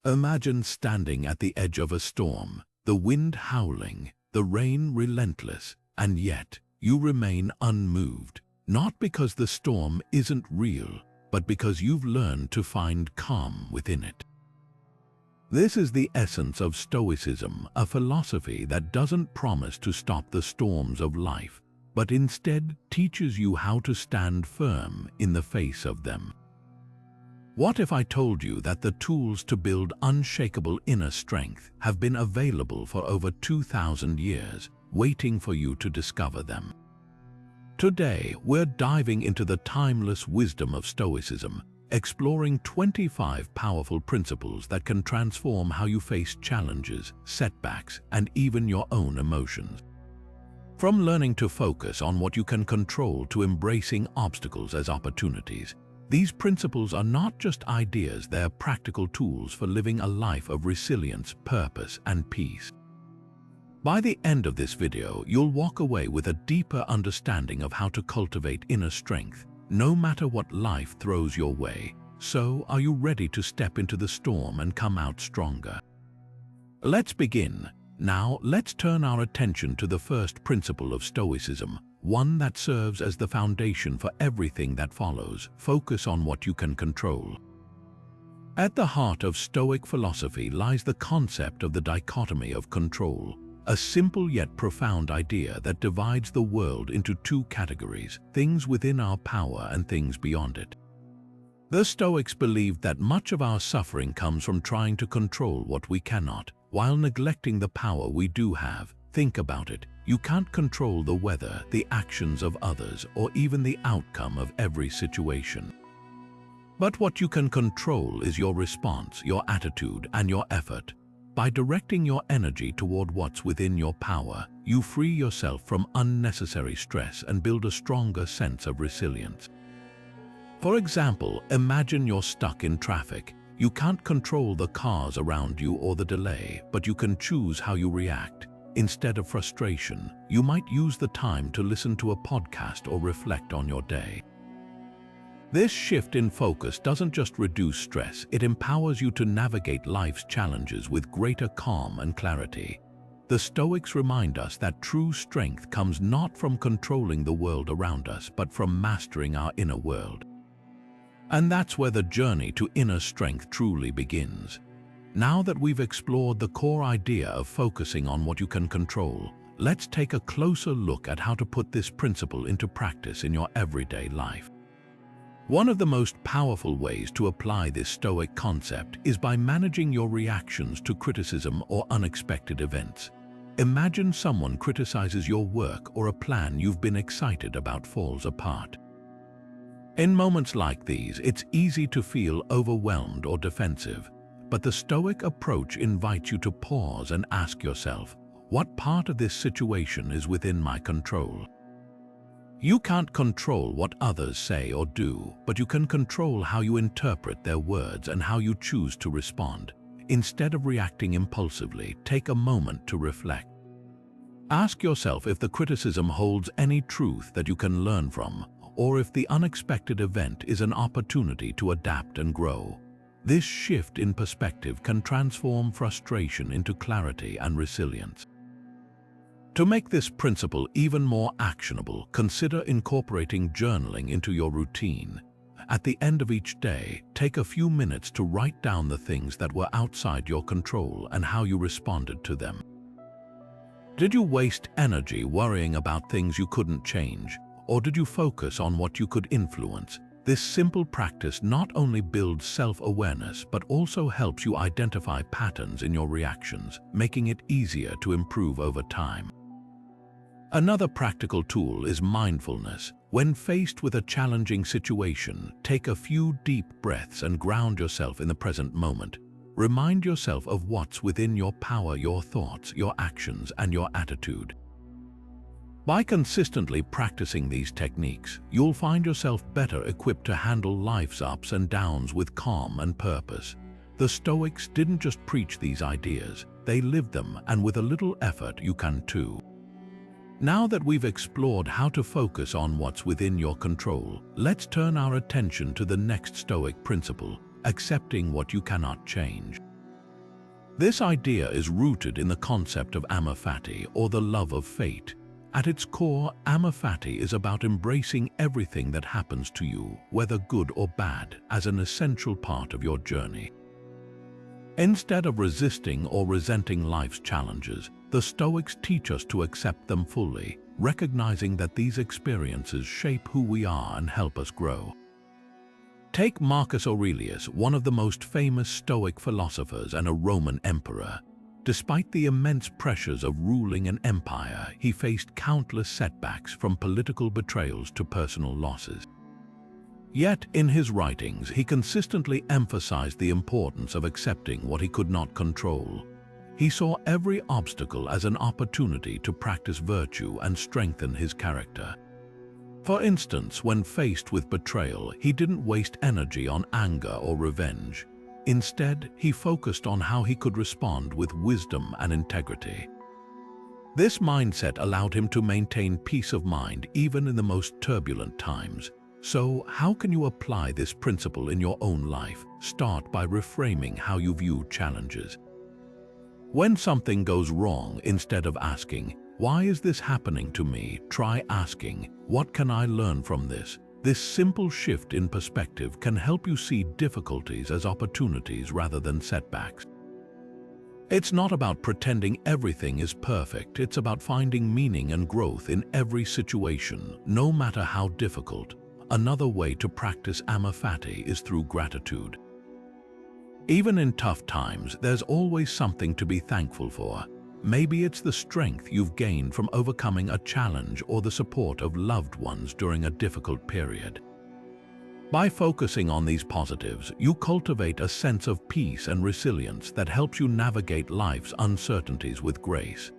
Imagine standing at the edge of a storm, the wind howling, the rain relentless, and yet you remain unmoved, not because the storm isn't real, but because you've learned to find calm within it. This is the essence of Stoicism, a philosophy that doesn't promise to stop the storms of life, but instead teaches you how to stand firm in the face of them. What if I told you that the tools to build unshakable inner strength have been available for over 2,000 years, waiting for you to discover them? Today, we're diving into the timeless wisdom of Stoicism, exploring 25 powerful principles that can transform how you face challenges, setbacks, and even your own emotions. From learning to focus on what you can control to embracing obstacles as opportunities, these principles are not just ideas, they're practical tools for living a life of resilience, purpose, and peace. By the end of this video, you'll walk away with a deeper understanding of how to cultivate inner strength, no matter what life throws your way. So, are you ready to step into the storm and come out stronger? Let's begin. Now, let's turn our attention to the first principle of Stoicism, one that serves as the foundation for everything that follows. Focus on what you can control. At the heart of Stoic philosophy lies the concept of the dichotomy of control, a simple yet profound idea that divides the world into two categories, things within our power and things beyond it. The Stoics believed that much of our suffering comes from trying to control what we cannot, while neglecting the power we do have. Think about it. You can't control the weather, the actions of others, or even the outcome of every situation. But what you can control is your response, your attitude, and your effort. By directing your energy toward what's within your power, you free yourself from unnecessary stress and build a stronger sense of resilience. For example, imagine you're stuck in traffic. You can't control the cars around you or the delay, but you can choose how you react. Instead of frustration, you might use the time to listen to a podcast or reflect on your day. This shift in focus doesn't just reduce stress, it empowers you to navigate life's challenges with greater calm and clarity. The Stoics remind us that true strength comes not from controlling the world around us, but from mastering our inner world. And that's where the journey to inner strength truly begins. Now that we've explored the core idea of focusing on what you can control, let's take a closer look at how to put this principle into practice in your everyday life. One of the most powerful ways to apply this Stoic concept is by managing your reactions to criticism or unexpected events. Imagine someone criticizes your work or a plan you've been excited about falls apart. In moments like these, it's easy to feel overwhelmed or defensive. But the Stoic approach invites you to pause and ask yourself, what part of this situation is within my control? You can't control what others say or do, but you can control how you interpret their words and how you choose to respond. Instead of reacting impulsively, take a moment to reflect. Ask yourself if the criticism holds any truth that you can learn from, or if the unexpected event is an opportunity to adapt and grow. This shift in perspective can transform frustration into clarity and resilience. To make this principle even more actionable, consider incorporating journaling into your routine. At the end of each day, take a few minutes to write down the things that were outside your control and how you responded to them. Did you waste energy worrying about things you couldn't change, or did you focus on what you could influence? This simple practice not only builds self-awareness but also helps you identify patterns in your reactions, making it easier to improve over time. Another practical tool is mindfulness. When faced with a challenging situation, take a few deep breaths and ground yourself in the present moment. Remind yourself of what's within your power, your thoughts, your actions, and your attitude. By consistently practicing these techniques, you'll find yourself better equipped to handle life's ups and downs with calm and purpose. The Stoics didn't just preach these ideas, they lived them, and with a little effort you can too. Now that we've explored how to focus on what's within your control, let's turn our attention to the next Stoic principle, accepting what you cannot change. This idea is rooted in the concept of amor fati, or the love of fate. At its core, amor fati is about embracing everything that happens to you, whether good or bad, as an essential part of your journey. Instead of resisting or resenting life's challenges, the Stoics teach us to accept them fully, recognizing that these experiences shape who we are and help us grow. Take Marcus Aurelius, one of the most famous Stoic philosophers and a Roman emperor. Despite the immense pressures of ruling an empire, he faced countless setbacks, from political betrayals to personal losses. Yet, in his writings, he consistently emphasized the importance of accepting what he could not control. He saw every obstacle as an opportunity to practice virtue and strengthen his character. For instance, when faced with betrayal, he didn't waste energy on anger or revenge. Instead, he focused on how he could respond with wisdom and integrity. This mindset allowed him to maintain peace of mind even in the most turbulent times. So, how can you apply this principle in your own life? Start by reframing how you view challenges. When something goes wrong, instead of asking, "Why is this happening to me?" try asking, "What can I learn from this?" This simple shift in perspective can help you see difficulties as opportunities rather than setbacks. It's not about pretending everything is perfect, it's about finding meaning and growth in every situation, no matter how difficult. Another way to practice amor fati is through gratitude. Even in tough times, there's always something to be thankful for. Maybe it's the strength you've gained from overcoming a challenge or the support of loved ones during a difficult period. By focusing on these positives, you cultivate a sense of peace and resilience that helps you navigate life's uncertainties with grace.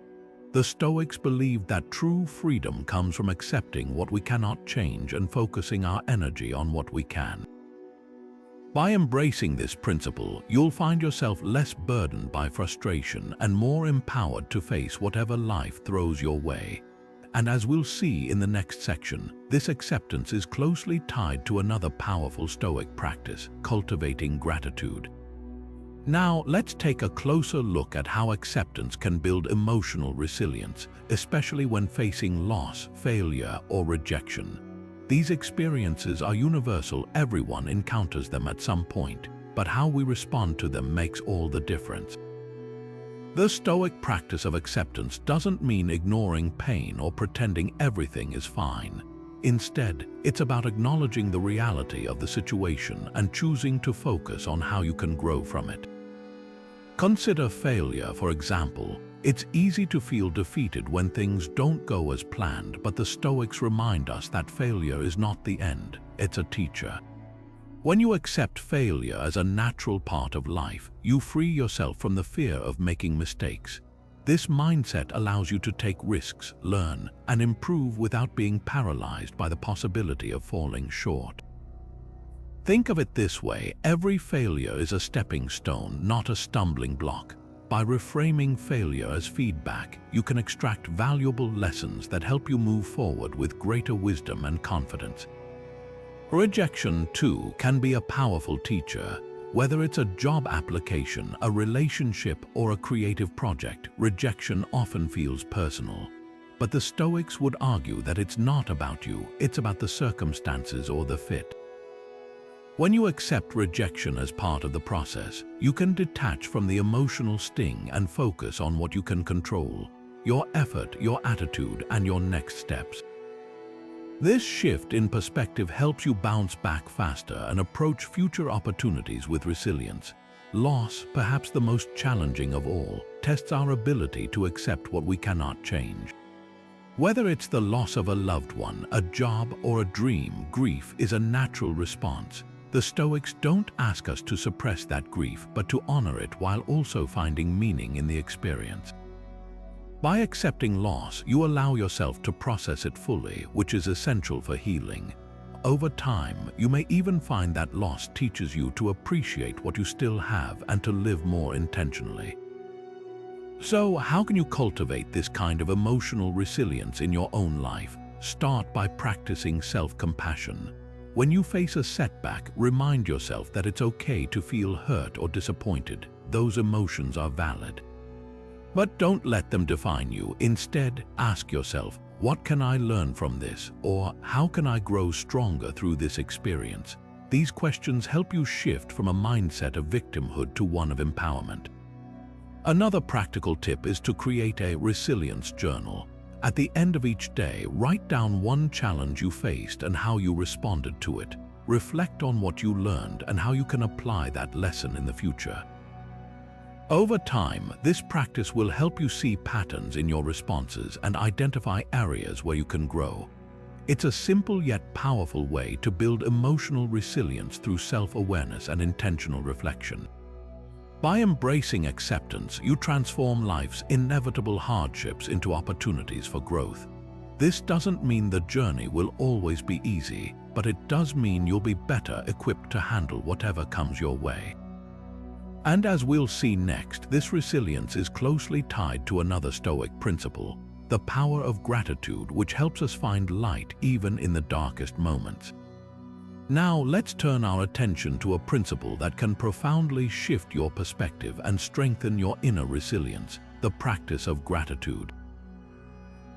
The Stoics believed that true freedom comes from accepting what we cannot change and focusing our energy on what we can. By embracing this principle, you'll find yourself less burdened by frustration and more empowered to face whatever life throws your way. And as we'll see in the next section, this acceptance is closely tied to another powerful Stoic practice, cultivating gratitude. Now, let's take a closer look at how acceptance can build emotional resilience, especially when facing loss, failure, or rejection. These experiences are universal, everyone encounters them at some point, but how we respond to them makes all the difference. The Stoic practice of acceptance doesn't mean ignoring pain or pretending everything is fine. Instead, it's about acknowledging the reality of the situation and choosing to focus on how you can grow from it. Consider failure, for example. It's easy to feel defeated when things don't go as planned, but the Stoics remind us that failure is not the end, it's a teacher. When you accept failure as a natural part of life, you free yourself from the fear of making mistakes. This mindset allows you to take risks, learn, and improve without being paralyzed by the possibility of falling short. Think of it this way: every failure is a stepping stone, not a stumbling block. By reframing failure as feedback, you can extract valuable lessons that help you move forward with greater wisdom and confidence. Rejection, too, can be a powerful teacher. Whether it's a job application, a relationship, or a creative project, rejection often feels personal. But the Stoics would argue that it's not about you, it's about the circumstances or the fit. When you accept rejection as part of the process, you can detach from the emotional sting and focus on what you can control: your effort, your attitude, and your next steps. This shift in perspective helps you bounce back faster and approach future opportunities with resilience. Loss, perhaps the most challenging of all, tests our ability to accept what we cannot change. Whether it's the loss of a loved one, a job, or a dream, grief is a natural response. The Stoics don't ask us to suppress that grief, but to honor it while also finding meaning in the experience. By accepting loss, you allow yourself to process it fully, which is essential for healing. Over time, you may even find that loss teaches you to appreciate what you still have and to live more intentionally. So, how can you cultivate this kind of emotional resilience in your own life? Start by practicing self-compassion. When you face a setback, remind yourself that it's okay to feel hurt or disappointed. those emotions are valid. But don't let them define you. Instead, ask yourself, what can I learn from this? Or how can I grow stronger through this experience? These questions help you shift from a mindset of victimhood to one of empowerment. Another practical tip is to create a resilience journal. At the end of each day, write down one challenge you faced and how you responded to it. Reflect on what you learned and how you can apply that lesson in the future. Over time, this practice will help you see patterns in your responses and identify areas where you can grow. It's a simple yet powerful way to build emotional resilience through self-awareness and intentional reflection. By embracing acceptance, you transform life's inevitable hardships into opportunities for growth. This doesn't mean the journey will always be easy, but it does mean you'll be better equipped to handle whatever comes your way. And as we'll see next, this resilience is closely tied to another Stoic principle, the power of gratitude, which helps us find light even in the darkest moments. Now let's turn our attention to a principle that can profoundly shift your perspective and strengthen your inner resilience, the practice of gratitude.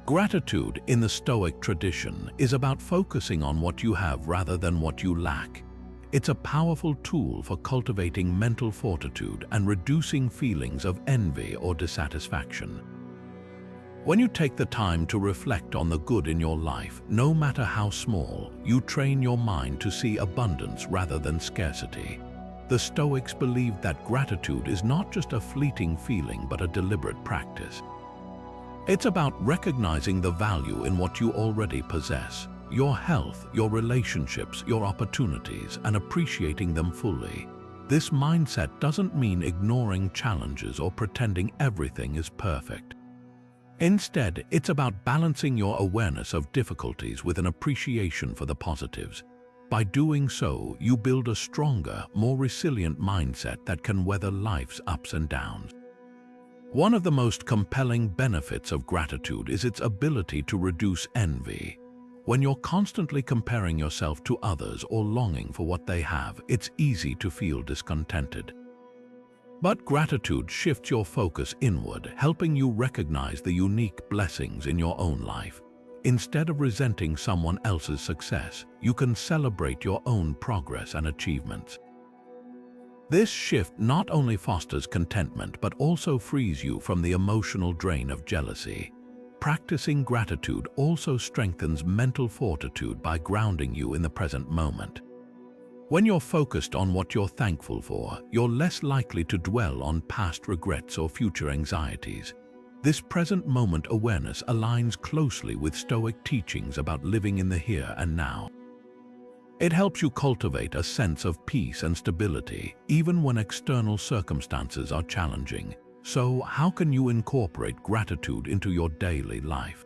Gratitude in the Stoic tradition is about focusing on what you have rather than what you lack. It's a powerful tool for cultivating mental fortitude and reducing feelings of envy or dissatisfaction. When you take the time to reflect on the good in your life, no matter how small, you train your mind to see abundance rather than scarcity. The Stoics believed that gratitude is not just a fleeting feeling but a deliberate practice. It's about recognizing the value in what you already possess, your health, your relationships, your opportunities, and appreciating them fully. This mindset doesn't mean ignoring challenges or pretending everything is perfect. Instead, it's about balancing your awareness of difficulties with an appreciation for the positives. By doing so, you build a stronger, more resilient mindset that can weather life's ups and downs. One of the most compelling benefits of gratitude is its ability to reduce envy. When you're constantly comparing yourself to others or longing for what they have, it's easy to feel discontented. But gratitude shifts your focus inward, helping you recognize the unique blessings in your own life. Instead of resenting someone else's success, you can celebrate your own progress and achievements. This shift not only fosters contentment but also frees you from the emotional drain of jealousy. Practicing gratitude also strengthens mental fortitude by grounding you in the present moment. When you're focused on what you're thankful for, you're less likely to dwell on past regrets or future anxieties. This present moment awareness aligns closely with Stoic teachings about living in the here and now. It helps you cultivate a sense of peace and stability, even when external circumstances are challenging. So, how can you incorporate gratitude into your daily life?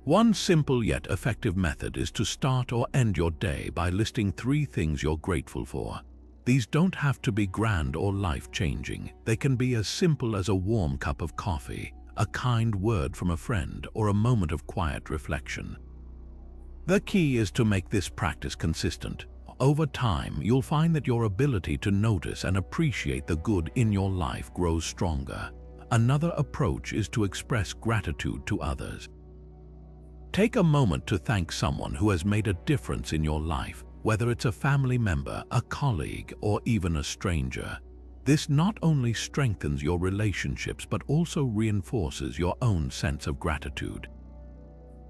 One simple yet effective method is to start or end your day by listing 3 things you're grateful for. These don't have to be grand or life-changing. They can be as simple as a warm cup of coffee, a kind word from a friend, or a moment of quiet reflection. The key is to make this practice consistent. Over time, you'll find that your ability to notice and appreciate the good in your life grows stronger. Another approach is to express gratitude to others. Take a moment to thank someone who has made a difference in your life, whether it's a family member, a colleague, or even a stranger. This not only strengthens your relationships but also reinforces your own sense of gratitude.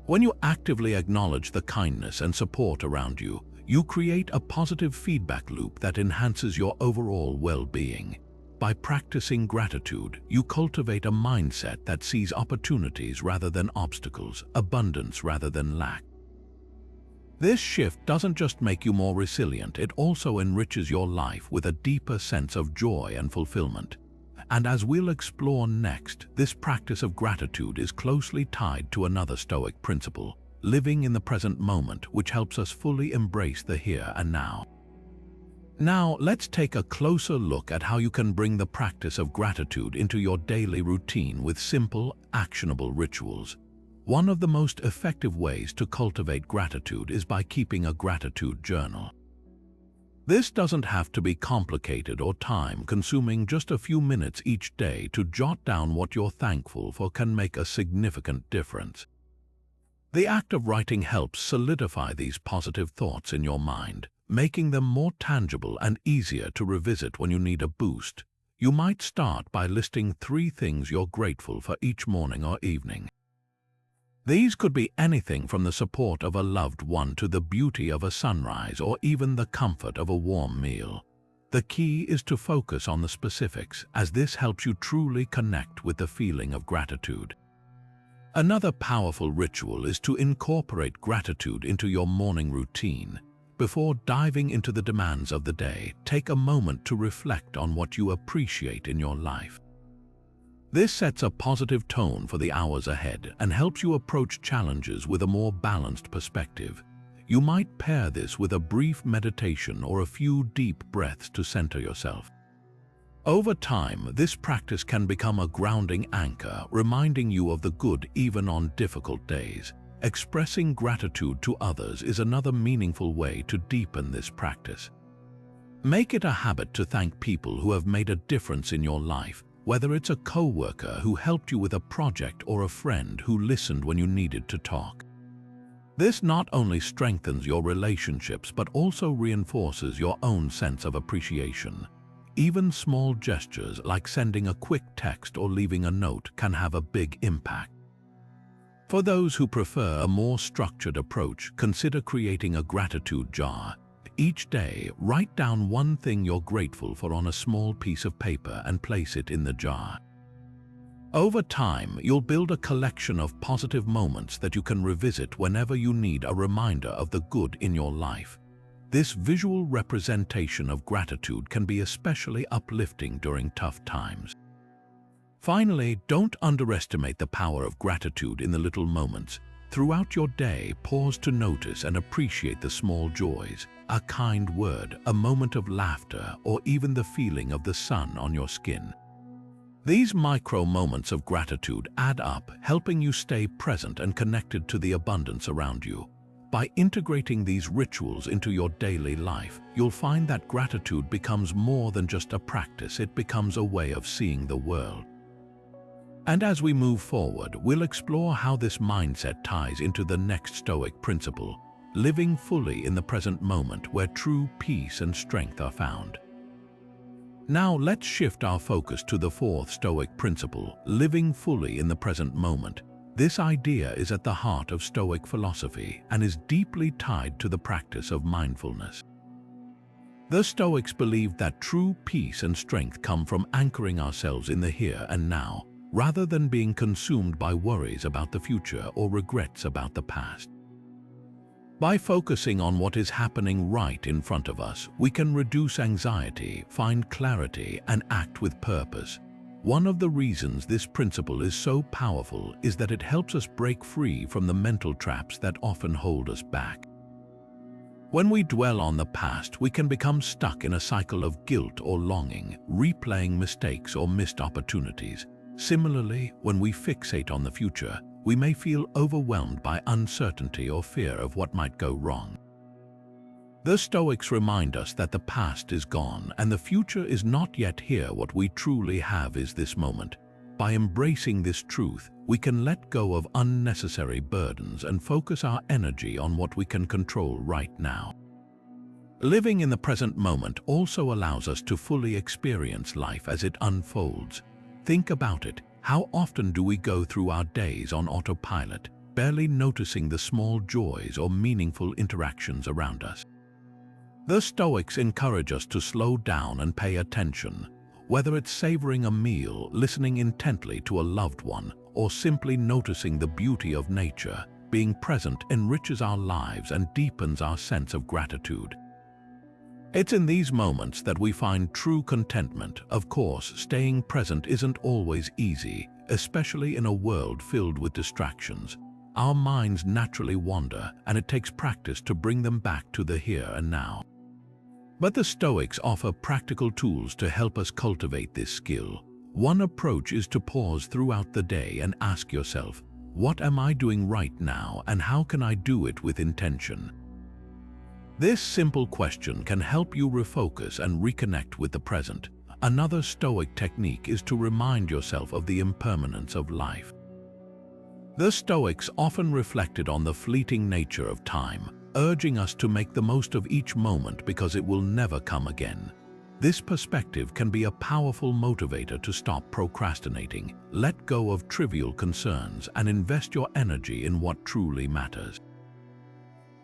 When you actively acknowledge the kindness and support around you, you create a positive feedback loop that enhances your overall well-being. By practicing gratitude, you cultivate a mindset that sees opportunities rather than obstacles, abundance rather than lack. This shift doesn't just make you more resilient, it also enriches your life with a deeper sense of joy and fulfillment. And as we'll explore next, this practice of gratitude is closely tied to another Stoic principle, living in the present moment, which helps us fully embrace the here and now. Now, let's take a closer look at how you can bring the practice of gratitude into your daily routine with simple, actionable rituals. One of the most effective ways to cultivate gratitude is by keeping a gratitude journal. This doesn't have to be complicated or time-consuming. Just a few minutes each day to jot down what you're thankful for can make a significant difference. The act of writing helps solidify these positive thoughts in your mind, making them more tangible and easier to revisit when you need a boost. You might start by listing 3 things you're grateful for each morning or evening. These could be anything from the support of a loved one to the beauty of a sunrise or even the comfort of a warm meal. The key is to focus on the specifics, as this helps you truly connect with the feeling of gratitude. Another powerful ritual is to incorporate gratitude into your morning routine. Before diving into the demands of the day, take a moment to reflect on what you appreciate in your life. This sets a positive tone for the hours ahead and helps you approach challenges with a more balanced perspective. You might pair this with a brief meditation or a few deep breaths to center yourself. Over time, this practice can become a grounding anchor, reminding you of the good even on difficult days. Expressing gratitude to others is another meaningful way to deepen this practice. Make it a habit to thank people who have made a difference in your life, whether it's a coworker who helped you with a project or a friend who listened when you needed to talk. This not only strengthens your relationships but also reinforces your own sense of appreciation. Even small gestures like sending a quick text or leaving a note can have a big impact. For those who prefer a more structured approach, consider creating a gratitude jar. Each day, write down 1 thing you're grateful for on a small piece of paper and place it in the jar. Over time, you'll build a collection of positive moments that you can revisit whenever you need a reminder of the good in your life. This visual representation of gratitude can be especially uplifting during tough times. Finally, don't underestimate the power of gratitude in the little moments. Throughout your day, pause to notice and appreciate the small joys. A kind word, a moment of laughter, or even the feeling of the sun on your skin. These micro moments of gratitude add up, helping you stay present and connected to the abundance around you. By integrating these rituals into your daily life, you'll find that gratitude becomes more than just a practice. It becomes a way of seeing the world. And as we move forward, we'll explore how this mindset ties into the next Stoic principle, living fully in the present moment where true peace and strength are found. Now let's shift our focus to the 4th Stoic principle, living fully in the present moment. This idea is at the heart of Stoic philosophy and is deeply tied to the practice of mindfulness. The Stoics believed that true peace and strength come from anchoring ourselves in the here and now, rather than being consumed by worries about the future or regrets about the past. By focusing on what is happening right in front of us, we can reduce anxiety, find clarity, and act with purpose. One of the reasons this principle is so powerful is that it helps us break free from the mental traps that often hold us back. When we dwell on the past, we can become stuck in a cycle of guilt or longing, replaying mistakes or missed opportunities. Similarly, when we fixate on the future, we may feel overwhelmed by uncertainty or fear of what might go wrong. The Stoics remind us that the past is gone and the future is not yet here. What we truly have is this moment. By embracing this truth, we can let go of unnecessary burdens and focus our energy on what we can control right now. Living in the present moment also allows us to fully experience life as it unfolds. Think about it. How often do we go through our days on autopilot, barely noticing the small joys or meaningful interactions around us? The Stoics encourage us to slow down and pay attention. Whether it's savoring a meal, listening intently to a loved one, or simply noticing the beauty of nature, being present enriches our lives and deepens our sense of gratitude. It's in these moments that we find true contentment. Of course, staying present isn't always easy, especially in a world filled with distractions. Our minds naturally wander, and it takes practice to bring them back to the here and now. But the Stoics offer practical tools to help us cultivate this skill. One approach is to pause throughout the day and ask yourself, what am I doing right now and how can I do it with intention? This simple question can help you refocus and reconnect with the present. Another Stoic technique is to remind yourself of the impermanence of life. The Stoics often reflected on the fleeting nature of time, urging us to make the most of each moment because it will never come again. This perspective can be a powerful motivator to stop procrastinating, let go of trivial concerns, and invest your energy in what truly matters.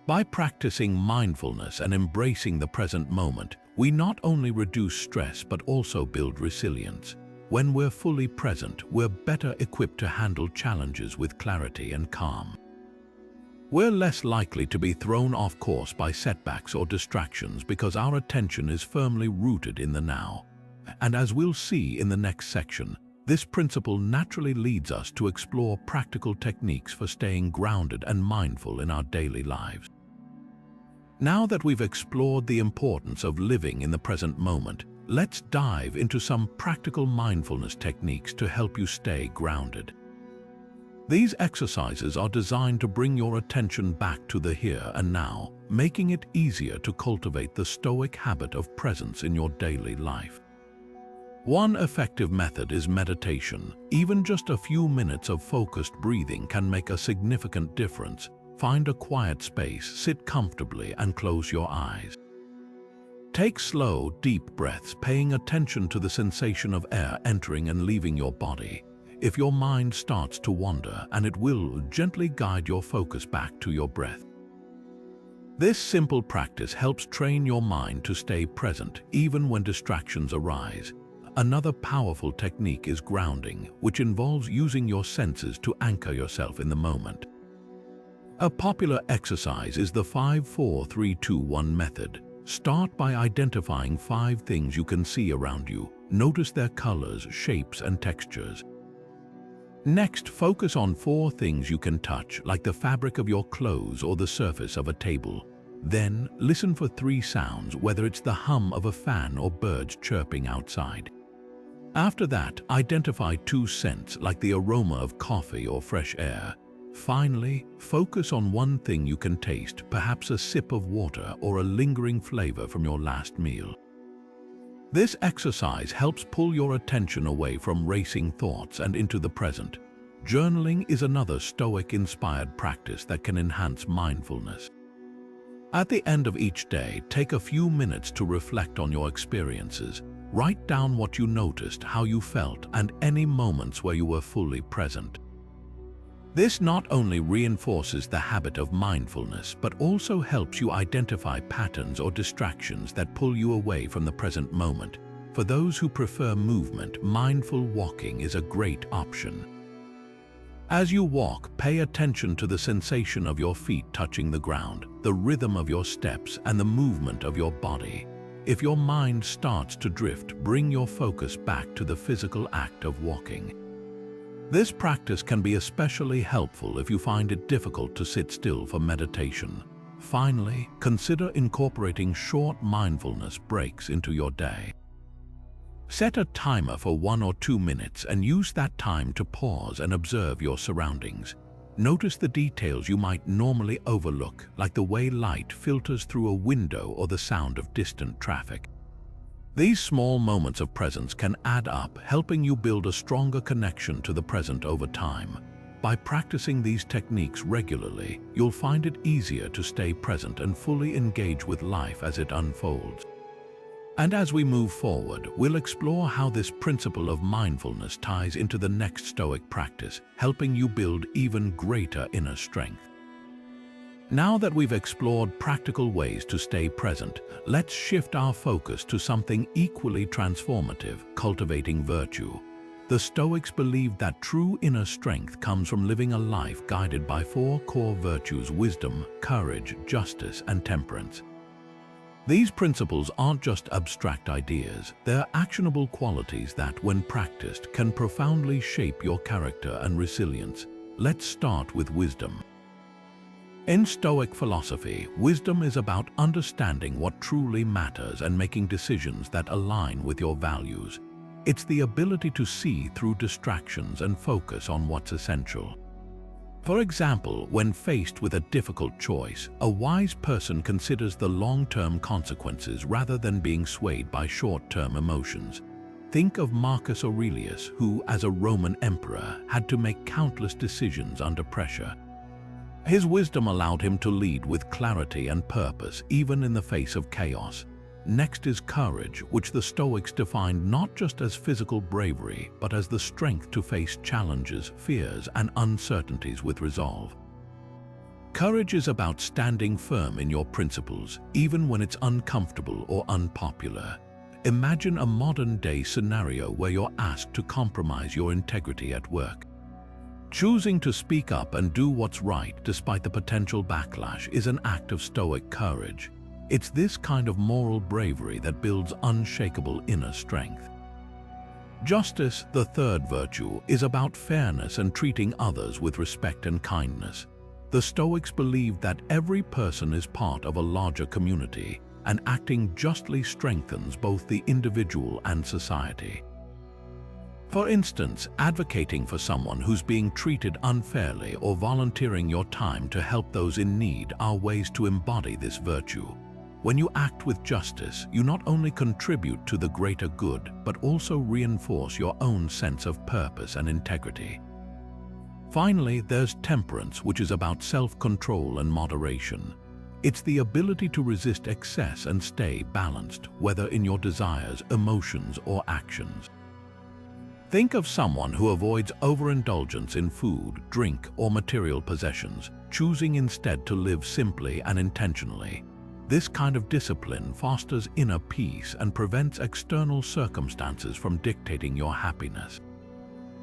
By practicing mindfulness and embracing the present moment, we not only reduce stress but also build resilience. When we're fully present, we're better equipped to handle challenges with clarity and calm. We're less likely to be thrown off course by setbacks or distractions because our attention is firmly rooted in the now. And as we'll see in the next section, this principle naturally leads us to explore practical techniques for staying grounded and mindful in our daily lives. Now that we've explored the importance of living in the present moment, let's dive into some practical mindfulness techniques to help you stay grounded. These exercises are designed to bring your attention back to the here and now, making it easier to cultivate the Stoic habit of presence in your daily life. One effective method is meditation. Even just a few minutes of focused breathing can make a significant difference. Find a quiet space, sit comfortably, and close your eyes. Take slow, deep breaths, paying attention to the sensation of air entering and leaving your body. If your mind starts to wander, and it will, gently guide your focus back to your breath. This simple practice helps train your mind to stay present, even when distractions arise. Another powerful technique is grounding, which involves using your senses to anchor yourself in the moment. A popular exercise is the 5-4-3-2-1 method. Start by identifying 5 things you can see around you. Notice their colors, shapes, and textures. Next, focus on 4 things you can touch, like the fabric of your clothes or the surface of a table. Then, listen for 3 sounds, whether it's the hum of a fan or birds chirping outside. After that, identify 2 scents, like the aroma of coffee or fresh air. Finally, focus on 1 thing you can taste, perhaps a sip of water or a lingering flavor from your last meal. This exercise helps pull your attention away from racing thoughts and into the present. Journaling is another Stoic-inspired practice that can enhance mindfulness. At the end of each day, take a few minutes to reflect on your experiences. Write down what you noticed, how you felt, and any moments where you were fully present. This not only reinforces the habit of mindfulness, but also helps you identify patterns or distractions that pull you away from the present moment. For those who prefer movement, mindful walking is a great option. As you walk, pay attention to the sensation of your feet touching the ground, the rhythm of your steps, and the movement of your body. If your mind starts to drift, bring your focus back to the physical act of walking. This practice can be especially helpful if you find it difficult to sit still for meditation. Finally, consider incorporating short mindfulness breaks into your day. Set a timer for 1 or 2 minutes and use that time to pause and observe your surroundings. Notice the details you might normally overlook, like the way light filters through a window or the sound of distant traffic. These small moments of presence can add up, helping you build a stronger connection to the present over time. By practicing these techniques regularly, you'll find it easier to stay present and fully engage with life as it unfolds. And as we move forward, we'll explore how this principle of mindfulness ties into the next Stoic practice, helping you build even greater inner strength. Now that we've explored practical ways to stay present, let's shift our focus to something equally transformative: cultivating virtue. The Stoics believed that true inner strength comes from living a life guided by 4 core virtues: wisdom, courage, justice, and temperance. These principles aren't just abstract ideas, they're actionable qualities that, when practiced, can profoundly shape your character and resilience. Let's start with wisdom. In Stoic philosophy, wisdom is about understanding what truly matters and making decisions that align with your values. It's the ability to see through distractions and focus on what's essential. For example, when faced with a difficult choice, a wise person considers the long-term consequences rather than being swayed by short-term emotions. Think of Marcus Aurelius, who, as a Roman emperor, had to make countless decisions under pressure. His wisdom allowed him to lead with clarity and purpose, even in the face of chaos. Next is courage, which the Stoics defined not just as physical bravery, but as the strength to face challenges, fears, and uncertainties with resolve. Courage is about standing firm in your principles, even when it's uncomfortable or unpopular. Imagine a modern-day scenario where you're asked to compromise your integrity at work. Choosing to speak up and do what's right despite the potential backlash is an act of Stoic courage. It's this kind of moral bravery that builds unshakable inner strength. Justice, the third virtue, is about fairness and treating others with respect and kindness. The Stoics believed that every person is part of a larger community, and acting justly strengthens both the individual and society. For instance, advocating for someone who's being treated unfairly or volunteering your time to help those in need are ways to embody this virtue. When you act with justice, you not only contribute to the greater good, but also reinforce your own sense of purpose and integrity. Finally, there's temperance, which is about self-control and moderation. It's the ability to resist excess and stay balanced, whether in your desires, emotions, or actions. Think of someone who avoids overindulgence in food, drink, or material possessions, choosing instead to live simply and intentionally. This kind of discipline fosters inner peace and prevents external circumstances from dictating your happiness.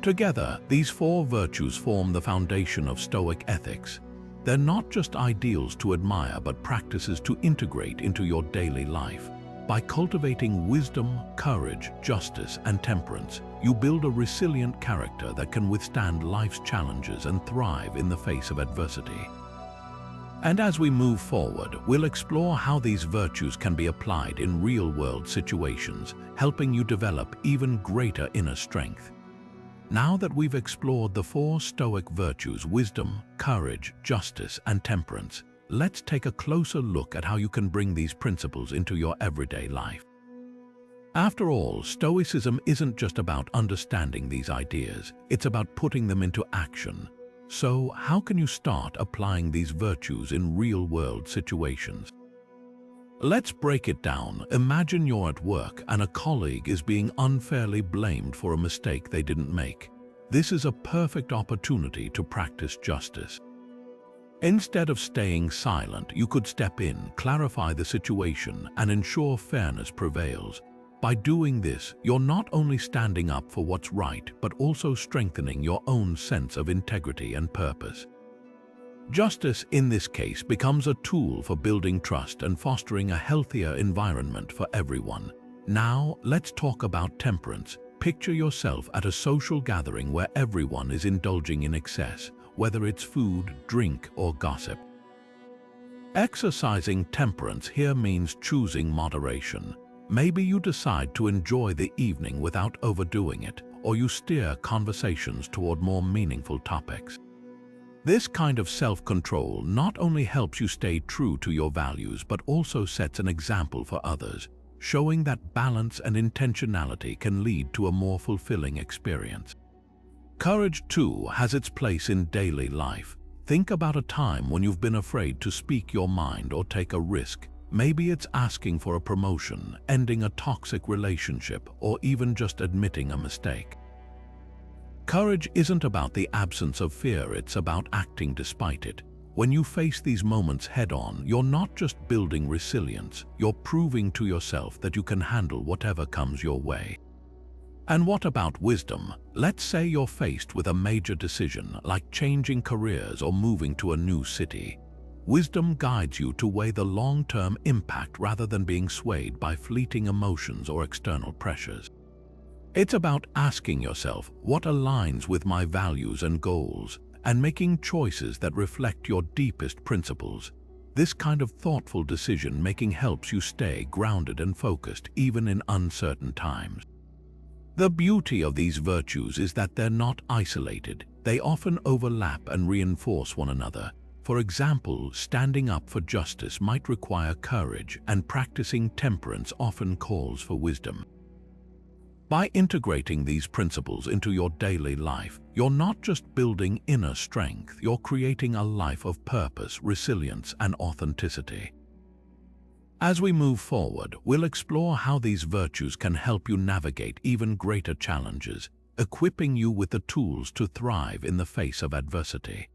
Together, these four virtues form the foundation of Stoic ethics. They're not just ideals to admire, but practices to integrate into your daily life. By cultivating wisdom, courage, justice, and temperance, you build a resilient character that can withstand life's challenges and thrive in the face of adversity. And as we move forward, we'll explore how these virtues can be applied in real-world situations, helping you develop even greater inner strength. Now that we've explored the four Stoic virtues, wisdom, courage, justice, and temperance, let's take a closer look at how you can bring these principles into your everyday life. After all, Stoicism isn't just about understanding these ideas, it's about putting them into action. So, how can you start applying these virtues in real-world situations? Let's break it down. Imagine you're at work and a colleague is being unfairly blamed for a mistake they didn't make. This is a perfect opportunity to practice justice. Instead of staying silent, you could step in, clarify the situation, and ensure fairness prevails. By doing this, you're not only standing up for what's right, but also strengthening your own sense of integrity and purpose. Justice, in this case, becomes a tool for building trust and fostering a healthier environment for everyone. Now, let's talk about temperance. Picture yourself at a social gathering where everyone is indulging in excess, whether it's food, drink, or gossip. Exercising temperance here means choosing moderation. Maybe you decide to enjoy the evening without overdoing it, or you steer conversations toward more meaningful topics. This kind of self-control not only helps you stay true to your values, but also sets an example for others, showing that balance and intentionality can lead to a more fulfilling experience. Courage, too, has its place in daily life. Think about a time when you've been afraid to speak your mind or take a risk. Maybe it's asking for a promotion, ending a toxic relationship, or even just admitting a mistake. Courage isn't about the absence of fear, it's about acting despite it. When you face these moments head-on, you're not just building resilience, you're proving to yourself that you can handle whatever comes your way. And what about wisdom? Let's say you're faced with a major decision, like changing careers or moving to a new city. Wisdom guides you to weigh the long-term impact rather than being swayed by fleeting emotions or external pressures. It's about asking yourself, what aligns with my values and goals, and making choices that reflect your deepest principles. This kind of thoughtful decision-making helps you stay grounded and focused even in uncertain times. The beauty of these virtues is that they're not isolated. They often overlap and reinforce one another. For example, standing up for justice might require courage, and practicing temperance often calls for wisdom. By integrating these principles into your daily life, you're not just building inner strength, you're creating a life of purpose, resilience, and authenticity. As we move forward, we'll explore how these virtues can help you navigate even greater challenges, equipping you with the tools to thrive in the face of adversity.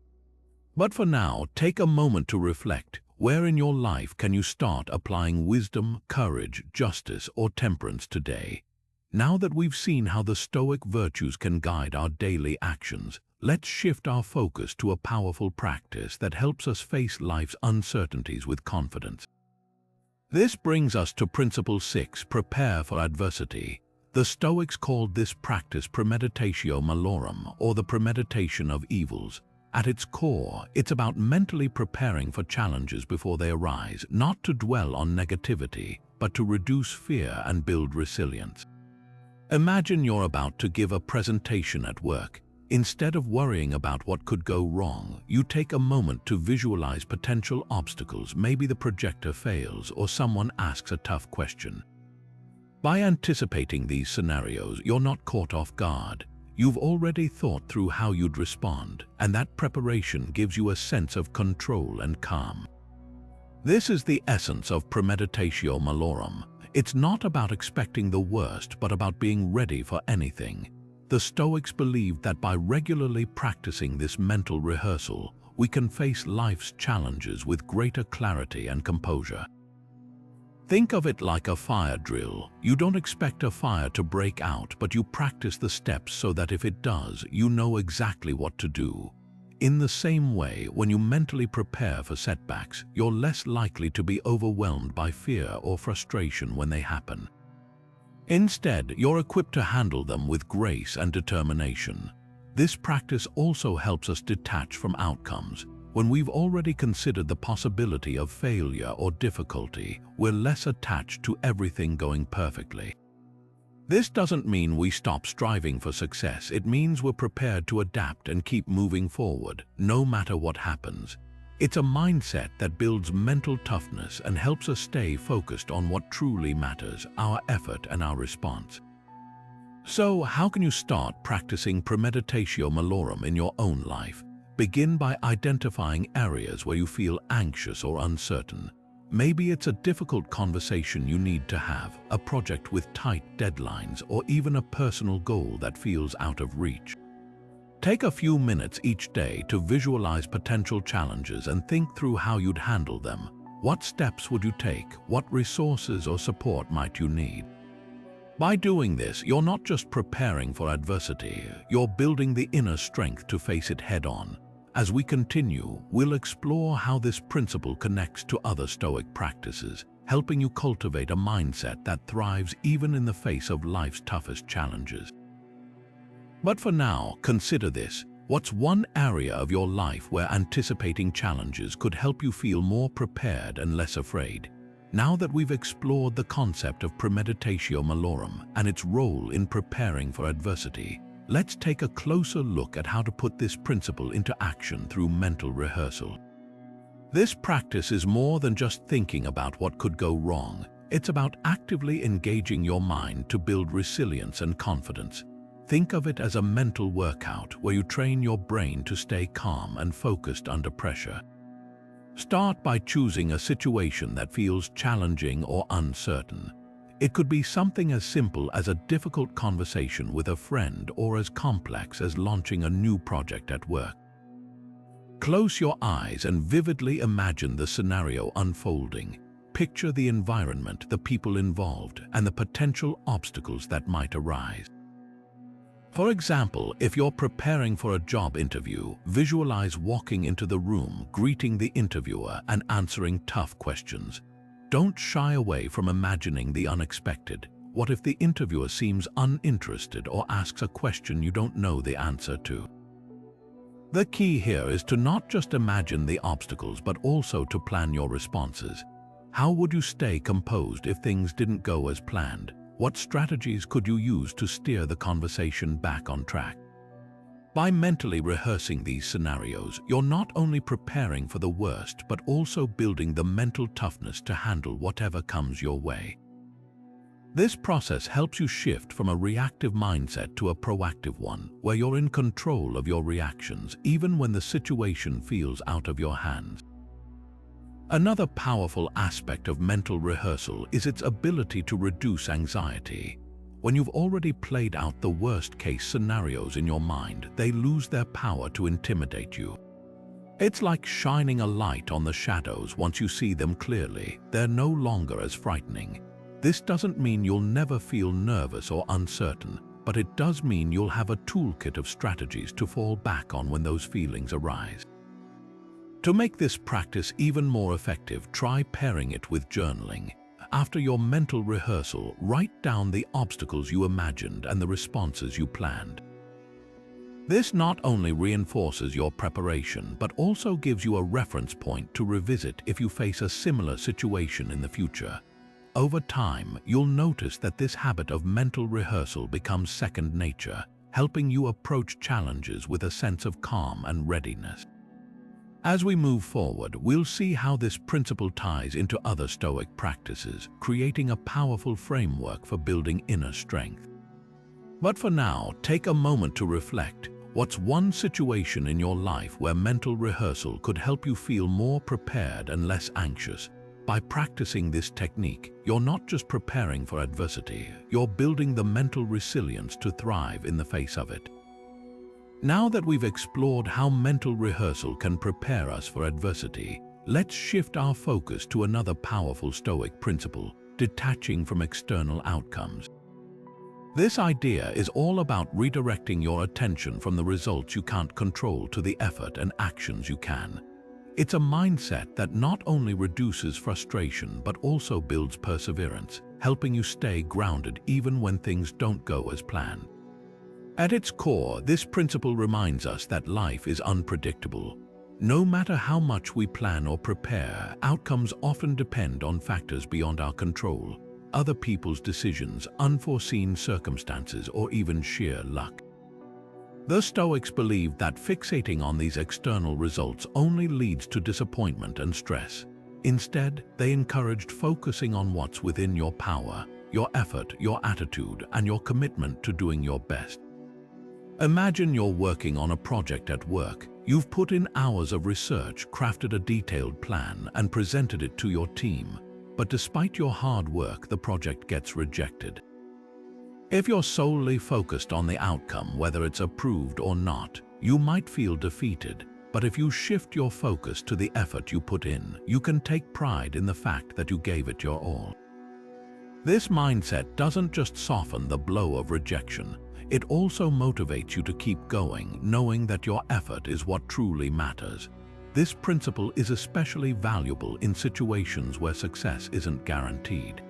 But for now, take a moment to reflect. Where in your life can you start applying wisdom, courage, justice, or temperance today? Now that we've seen how the Stoic virtues can guide our daily actions, let's shift our focus to a powerful practice that helps us face life's uncertainties with confidence. This brings us to Principle 6, prepare for adversity. The Stoics called this practice premeditatio malorum, or the premeditation of evils. At its core, it's about mentally preparing for challenges before they arise, not to dwell on negativity, but to reduce fear and build resilience. Imagine you're about to give a presentation at work. Instead of worrying about what could go wrong, you take a moment to visualize potential obstacles. Maybe the projector fails or someone asks a tough question. By anticipating these scenarios, you're not caught off guard. You've already thought through how you'd respond, and that preparation gives you a sense of control and calm. This is the essence of premeditatio malorum. It's not about expecting the worst, but about being ready for anything. The Stoics believed that by regularly practicing this mental rehearsal, we can face life's challenges with greater clarity and composure. Think of it like a fire drill. You don't expect a fire to break out, but you practice the steps so that if it does, you know exactly what to do. In the same way, when you mentally prepare for setbacks, you're less likely to be overwhelmed by fear or frustration when they happen. Instead, you're equipped to handle them with grace and determination. This practice also helps us detach from outcomes. When we've already considered the possibility of failure or difficulty, we're less attached to everything going perfectly. This doesn't mean we stop striving for success. It means we're prepared to adapt and keep moving forward, no matter what happens. It's a mindset that builds mental toughness and helps us stay focused on what truly matters, our effort and our response. So, how can you start practicing premeditatio malorum in your own life? Begin by identifying areas where you feel anxious or uncertain. Maybe it's a difficult conversation you need to have, a project with tight deadlines, or even a personal goal that feels out of reach. Take a few minutes each day to visualize potential challenges and think through how you'd handle them. What steps would you take? What resources or support might you need? By doing this, you're not just preparing for adversity, you're building the inner strength to face it head-on. As we continue, we'll explore how this principle connects to other Stoic practices, helping you cultivate a mindset that thrives even in the face of life's toughest challenges. But for now, consider this. What's one area of your life where anticipating challenges could help you feel more prepared and less afraid? Now that we've explored the concept of premeditatio malorum and its role in preparing for adversity, let's take a closer look at how to put this principle into action through mental rehearsal. This practice is more than just thinking about what could go wrong. It's about actively engaging your mind to build resilience and confidence. Think of it as a mental workout where you train your brain to stay calm and focused under pressure. Start by choosing a situation that feels challenging or uncertain. It could be something as simple as a difficult conversation with a friend or as complex as launching a new project at work. Close your eyes and vividly imagine the scenario unfolding. Picture the environment, the people involved, and the potential obstacles that might arise. For example, if you're preparing for a job interview, visualize walking into the room, greeting the interviewer, and answering tough questions. Don't shy away from imagining the unexpected. What if the interviewer seems uninterested or asks a question you don't know the answer to? The key here is to not just imagine the obstacles, but also to plan your responses. How would you stay composed if things didn't go as planned? What strategies could you use to steer the conversation back on track? By mentally rehearsing these scenarios, you're not only preparing for the worst, but also building the mental toughness to handle whatever comes your way. This process helps you shift from a reactive mindset to a proactive one, where you're in control of your reactions, even when the situation feels out of your hands. Another powerful aspect of mental rehearsal is its ability to reduce anxiety. When you've already played out the worst-case scenarios in your mind, they lose their power to intimidate you. It's like shining a light on the shadows. Once you see them clearly, they're no longer as frightening. This doesn't mean you'll never feel nervous or uncertain, but it does mean you'll have a toolkit of strategies to fall back on when those feelings arise. To make this practice even more effective, try pairing it with journaling. After your mental rehearsal, write down the obstacles you imagined and the responses you planned. This not only reinforces your preparation, but also gives you a reference point to revisit if you face a similar situation in the future. Over time, you'll notice that this habit of mental rehearsal becomes second nature, helping you approach challenges with a sense of calm and readiness. As we move forward, we'll see how this principle ties into other Stoic practices, creating a powerful framework for building inner strength. But for now, take a moment to reflect. What's one situation in your life where mental rehearsal could help you feel more prepared and less anxious? By practicing this technique, you're not just preparing for adversity, you're building the mental resilience to thrive in the face of it. Now that we've explored how mental rehearsal can prepare us for adversity, let's shift our focus to another powerful Stoic principle: detaching from external outcomes. This idea is all about redirecting your attention from the results you can't control to the effort and actions you can. It's a mindset that not only reduces frustration but also builds perseverance, helping you stay grounded even when things don't go as planned. At its core, this principle reminds us that life is unpredictable. No matter how much we plan or prepare, outcomes often depend on factors beyond our control: other people's decisions, unforeseen circumstances, or even sheer luck. The Stoics believed that fixating on these external results only leads to disappointment and stress. Instead, they encouraged focusing on what's within your power: your effort, your attitude, and your commitment to doing your best. Imagine you're working on a project at work. You've put in hours of research, crafted a detailed plan, and presented it to your team. But despite your hard work, the project gets rejected. If you're solely focused on the outcome, whether it's approved or not, you might feel defeated. But if you shift your focus to the effort you put in, you can take pride in the fact that you gave it your all. This mindset doesn't just soften the blow of rejection, it also motivates you to keep going, knowing that your effort is what truly matters. This principle is especially valuable in situations where success isn't guaranteed.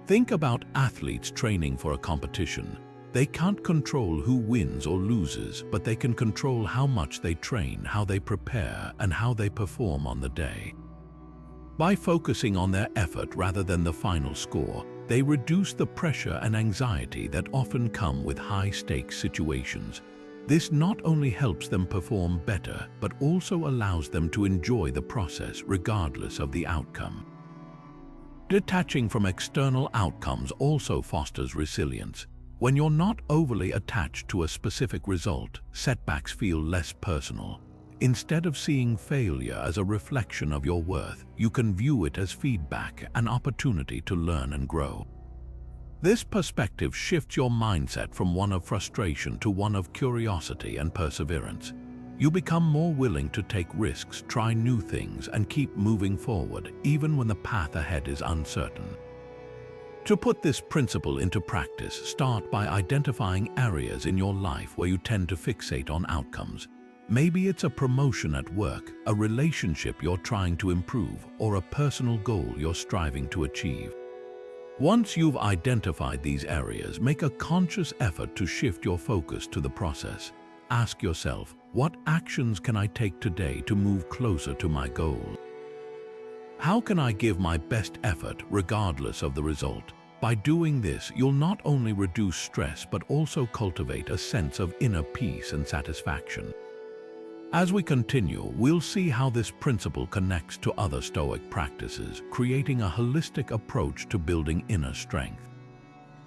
Think about athletes training for a competition. They can't control who wins or loses, but they can control how much they train, how they prepare, and how they perform on the day. By focusing on their effort rather than the final score, they reduce the pressure and anxiety that often come with high-stakes situations. This not only helps them perform better, but also allows them to enjoy the process regardless of the outcome. Detaching from external outcomes also fosters resilience. When you're not overly attached to a specific result, setbacks feel less personal. Instead of seeing failure as a reflection of your worth, you can view it as feedback, an opportunity to learn and grow. This perspective shifts your mindset from one of frustration to one of curiosity and perseverance. You become more willing to take risks, try new things, and keep moving forward, even when the path ahead is uncertain. To put this principle into practice, start by identifying areas in your life where you tend to fixate on outcomes. Maybe it's a promotion at work, a relationship you're trying to improve, or a personal goal you're striving to achieve. Once you've identified these areas, make a conscious effort to shift your focus to the process. Ask yourself, what actions can I take today to move closer to my goal? How can I give my best effort regardless of the result? By doing this, you'll not only reduce stress but also cultivate a sense of inner peace and satisfaction. As we continue, we'll see how this principle connects to other Stoic practices, creating a holistic approach to building inner strength.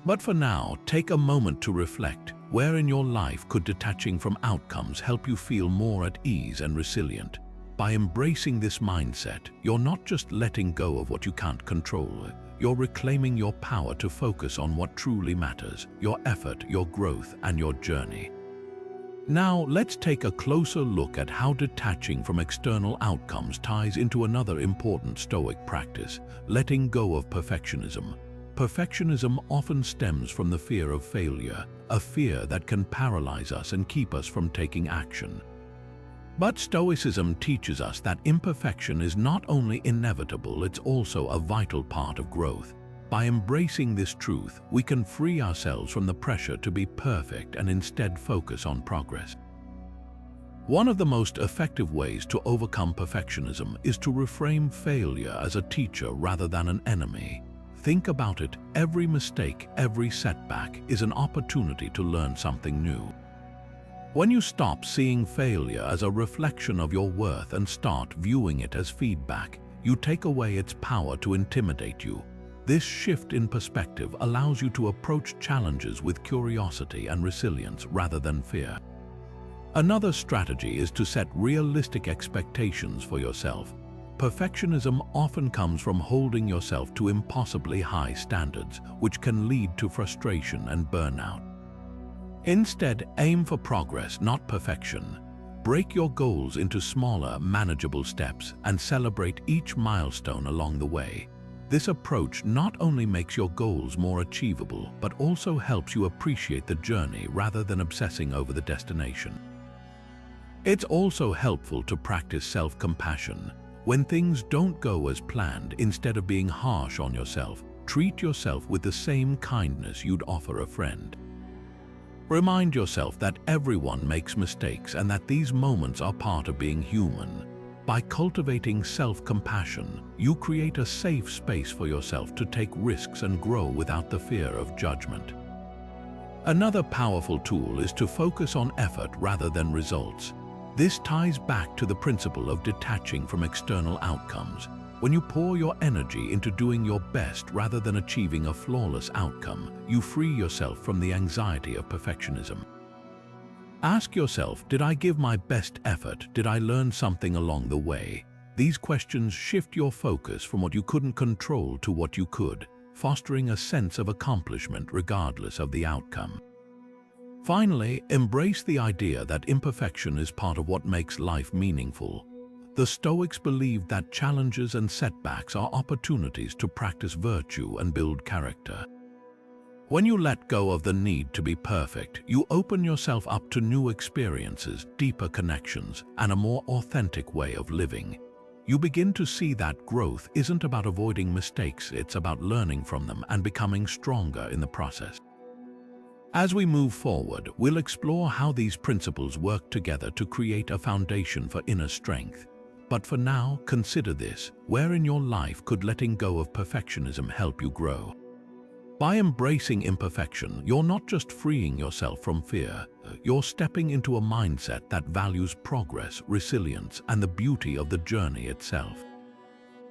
But for now, take a moment to reflect. Where in your life could detaching from outcomes help you feel more at ease and resilient? By embracing this mindset, you're not just letting go of what you can't control. You're reclaiming your power to focus on what truly matters: your effort, your growth, and your journey. Now, let's take a closer look at how detaching from external outcomes ties into another important Stoic practice: letting go of perfectionism. Perfectionism often stems from the fear of failure, a fear that can paralyze us and keep us from taking action. But Stoicism teaches us that imperfection is not only inevitable, it's also a vital part of growth. By embracing this truth, we can free ourselves from the pressure to be perfect and instead focus on progress. One of the most effective ways to overcome perfectionism is to reframe failure as a teacher rather than an enemy. Think about it: every mistake, every setback is an opportunity to learn something new. When you stop seeing failure as a reflection of your worth and start viewing it as feedback, you take away its power to intimidate you. This shift in perspective allows you to approach challenges with curiosity and resilience rather than fear. Another strategy is to set realistic expectations for yourself. Perfectionism often comes from holding yourself to impossibly high standards, which can lead to frustration and burnout. Instead, aim for progress, not perfection. Break your goals into smaller, manageable steps and celebrate each milestone along the way. This approach not only makes your goals more achievable, but also helps you appreciate the journey rather than obsessing over the destination. It's also helpful to practice self-compassion. When things don't go as planned, instead of being harsh on yourself, treat yourself with the same kindness you'd offer a friend. Remind yourself that everyone makes mistakes and that these moments are part of being human. By cultivating self-compassion, you create a safe space for yourself to take risks and grow without the fear of judgment. Another powerful tool is to focus on effort rather than results. This ties back to the principle of detaching from external outcomes. When you pour your energy into doing your best rather than achieving a flawless outcome, you free yourself from the anxiety of perfectionism. Ask yourself, did I give my best effort? Did I learn something along the way? These questions shift your focus from what you couldn't control to what you could, fostering a sense of accomplishment regardless of the outcome. Finally, embrace the idea that imperfection is part of what makes life meaningful. The Stoics believed that challenges and setbacks are opportunities to practice virtue and build character. When you let go of the need to be perfect, you open yourself up to new experiences, deeper connections, and a more authentic way of living. You begin to see that growth isn't about avoiding mistakes, it's about learning from them and becoming stronger in the process. As we move forward, we'll explore how these principles work together to create a foundation for inner strength. But for now, consider this: where in your life could letting go of perfectionism help you grow? By embracing imperfection, you're not just freeing yourself from fear, you're stepping into a mindset that values progress, resilience, and the beauty of the journey itself.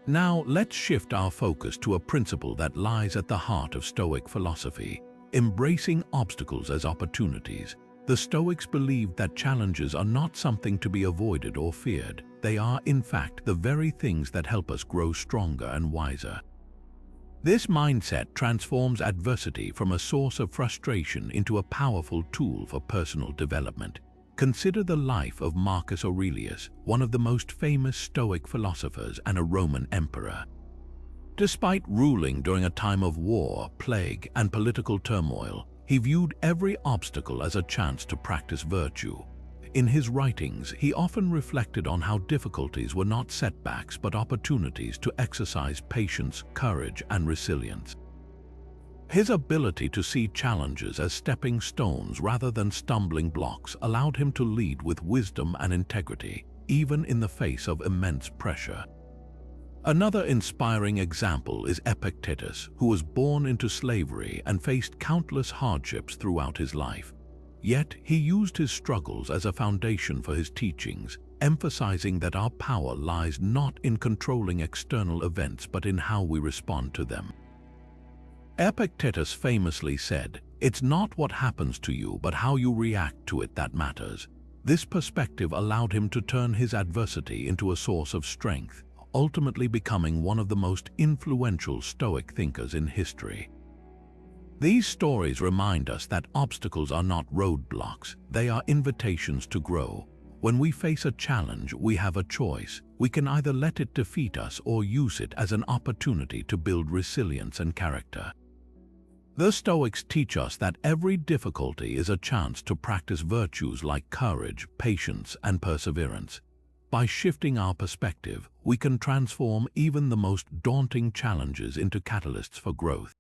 Now, let's shift our focus to a principle that lies at the heart of Stoic philosophy: embracing obstacles as opportunities. The Stoics believed that challenges are not something to be avoided or feared. They are, in fact, the very things that help us grow stronger and wiser. This mindset transforms adversity from a source of frustration into a powerful tool for personal development. Consider the life of Marcus Aurelius, one of the most famous Stoic philosophers and a Roman emperor. Despite ruling during a time of war, plague, and political turmoil, he viewed every obstacle as a chance to practice virtue. In his writings, he often reflected on how difficulties were not setbacks but opportunities to exercise patience, courage, and resilience. His ability to see challenges as stepping stones rather than stumbling blocks allowed him to lead with wisdom and integrity, even in the face of immense pressure. Another inspiring example is Epictetus, who was born into slavery and faced countless hardships throughout his life. Yet, he used his struggles as a foundation for his teachings, emphasizing that our power lies not in controlling external events but in how we respond to them. Epictetus famously said, "It's not what happens to you but how you react to it that matters." This perspective allowed him to turn his adversity into a source of strength, ultimately becoming one of the most influential Stoic thinkers in history. These stories remind us that obstacles are not roadblocks, they are invitations to grow. When we face a challenge, we have a choice. We can either let it defeat us or use it as an opportunity to build resilience and character. The Stoics teach us that every difficulty is a chance to practice virtues like courage, patience, and perseverance. By shifting our perspective, we can transform even the most daunting challenges into catalysts for growth.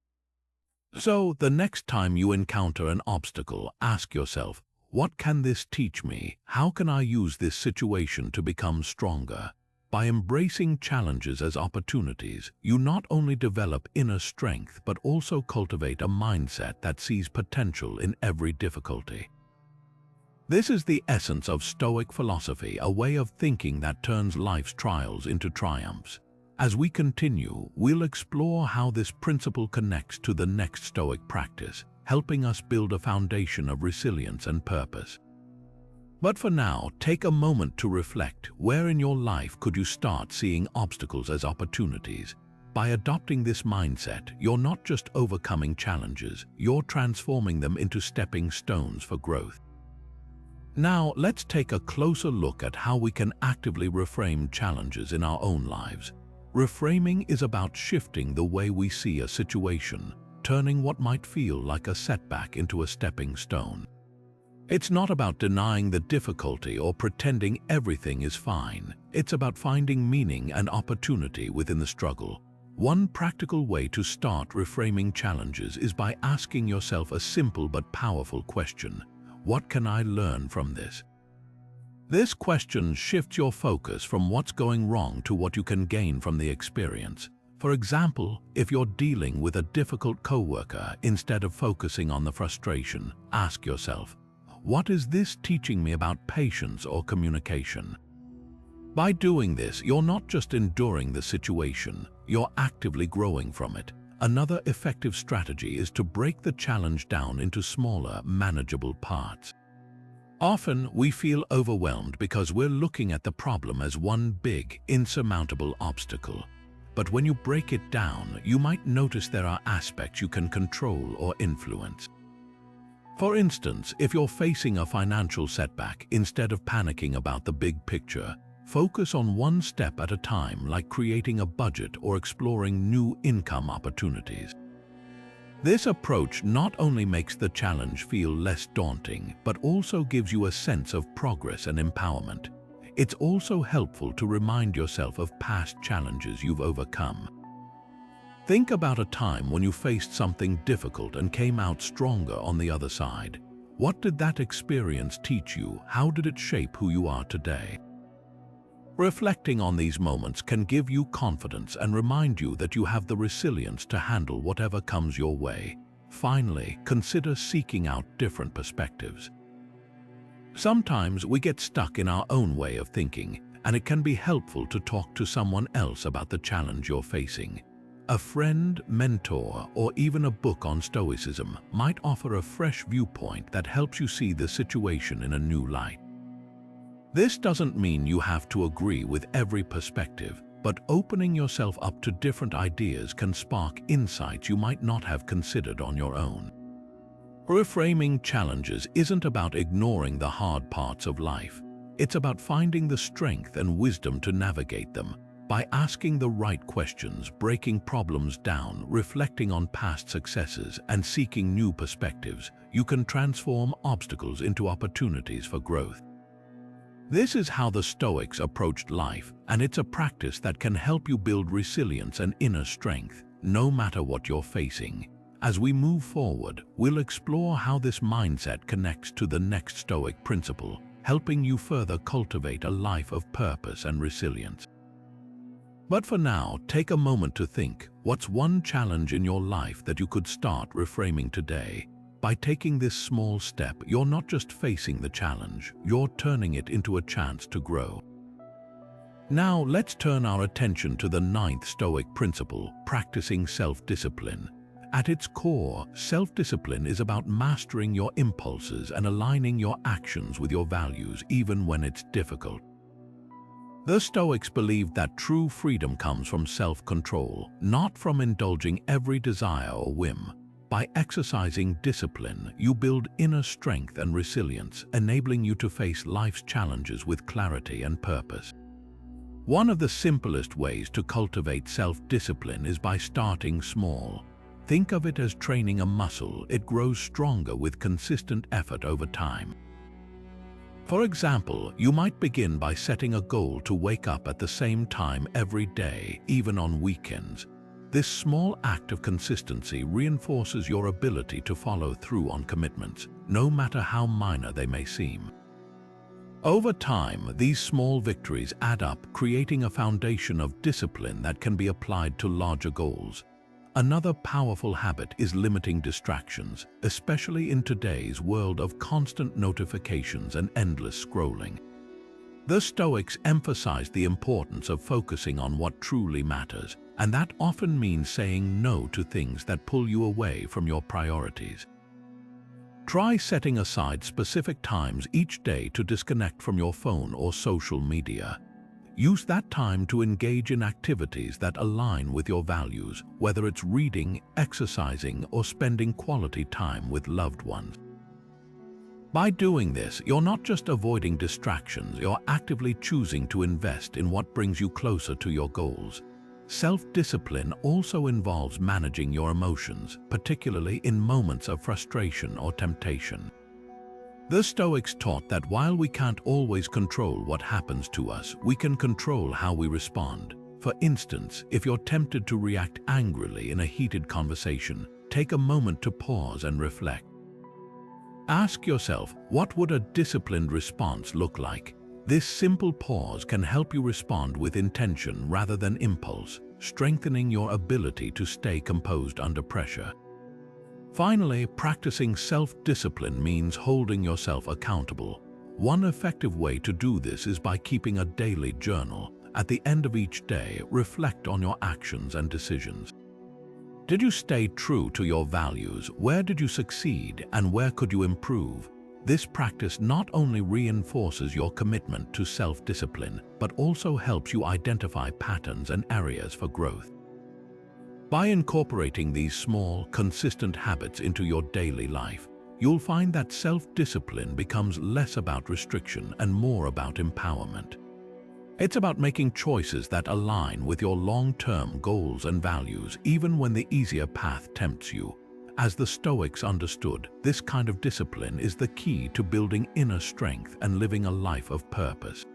So, the next time you encounter an obstacle, ask yourself, what can this teach me? How can I use this situation to become stronger? By embracing challenges as opportunities, you not only develop inner strength but also cultivate a mindset that sees potential in every difficulty. This is the essence of Stoic philosophy, a way of thinking that turns life's trials into triumphs. As we continue, we'll explore how this principle connects to the next Stoic practice, helping us build a foundation of resilience and purpose. But for now, take a moment to reflect. Where in your life could you start seeing obstacles as opportunities? By adopting this mindset, you're not just overcoming challenges, you're transforming them into stepping stones for growth. Now, let's take a closer look at how we can actively reframe challenges in our own lives. Reframing is about shifting the way we see a situation, turning what might feel like a setback into a stepping stone. It's not about denying the difficulty or pretending everything is fine. It's about finding meaning and opportunity within the struggle. One practical way to start reframing challenges is by asking yourself a simple but powerful question. What can I learn from this? This question shifts your focus from what's going wrong to what you can gain from the experience. For example, if you're dealing with a difficult coworker, instead of focusing on the frustration, ask yourself, what is this teaching me about patience or communication? By doing this, you're not just enduring the situation, you're actively growing from it. Another effective strategy is to break the challenge down into smaller, manageable parts. Often, we feel overwhelmed because we're looking at the problem as one big, insurmountable obstacle. But when you break it down, you might notice there are aspects you can control or influence. For instance, if you're facing a financial setback, instead of panicking about the big picture, focus on one step at a time, like creating a budget or exploring new income opportunities. This approach not only makes the challenge feel less daunting, but also gives you a sense of progress and empowerment. It's also helpful to remind yourself of past challenges you've overcome. Think about a time when you faced something difficult and came out stronger on the other side. What did that experience teach you? How did it shape who you are today? Reflecting on these moments can give you confidence and remind you that you have the resilience to handle whatever comes your way. Finally, consider seeking out different perspectives. Sometimes we get stuck in our own way of thinking, and it can be helpful to talk to someone else about the challenge you're facing. A friend, mentor, or even a book on Stoicism might offer a fresh viewpoint that helps you see the situation in a new light. This doesn't mean you have to agree with every perspective, but opening yourself up to different ideas can spark insights you might not have considered on your own. Reframing challenges isn't about ignoring the hard parts of life. It's about finding the strength and wisdom to navigate them. By asking the right questions, breaking problems down, reflecting on past successes, and seeking new perspectives, you can transform obstacles into opportunities for growth. This is how the Stoics approached life, and it's a practice that can help you build resilience and inner strength, no matter what you're facing. As we move forward, we'll explore how this mindset connects to the next Stoic principle, helping you further cultivate a life of purpose and resilience. But for now, take a moment to think, what's one challenge in your life that you could start reframing today? By taking this small step, you're not just facing the challenge, you're turning it into a chance to grow. Now, let's turn our attention to the ninth Stoic principle, practicing self-discipline. At its core, self-discipline is about mastering your impulses and aligning your actions with your values, even when it's difficult. The Stoics believed that true freedom comes from self-control, not from indulging every desire or whim. By exercising discipline, you build inner strength and resilience, enabling you to face life's challenges with clarity and purpose. One of the simplest ways to cultivate self-discipline is by starting small. Think of it as training a muscle. It grows stronger with consistent effort over time. For example, you might begin by setting a goal to wake up at the same time every day, even on weekends. This small act of consistency reinforces your ability to follow through on commitments, no matter how minor they may seem. Over time, these small victories add up, creating a foundation of discipline that can be applied to larger goals. Another powerful habit is limiting distractions, especially in today's world of constant notifications and endless scrolling. The Stoics emphasized the importance of focusing on what truly matters, and that often means saying no to things that pull you away from your priorities. Try setting aside specific times each day to disconnect from your phone or social media. Use that time to engage in activities that align with your values, whether it's reading, exercising, or spending quality time with loved ones. By doing this, you're not just avoiding distractions, you're actively choosing to invest in what brings you closer to your goals. Self-discipline also involves managing your emotions, particularly in moments of frustration or temptation. The Stoics taught that while we can't always control what happens to us, we can control how we respond. For instance, if you're tempted to react angrily in a heated conversation, take a moment to pause and reflect. Ask yourself, what would a disciplined response look like? This simple pause can help you respond with intention rather than impulse, strengthening your ability to stay composed under pressure. Finally, practicing self-discipline means holding yourself accountable. One effective way to do this is by keeping a daily journal. At the end of each day, reflect on your actions and decisions. Did you stay true to your values? Where did you succeed, and where could you improve? This practice not only reinforces your commitment to self-discipline, but also helps you identify patterns and areas for growth. By incorporating these small, consistent habits into your daily life, you'll find that self-discipline becomes less about restriction and more about empowerment. It's about making choices that align with your long-term goals and values, even when the easier path tempts you. As the Stoics understood, this kind of discipline is the key to building inner strength and living a life of purpose.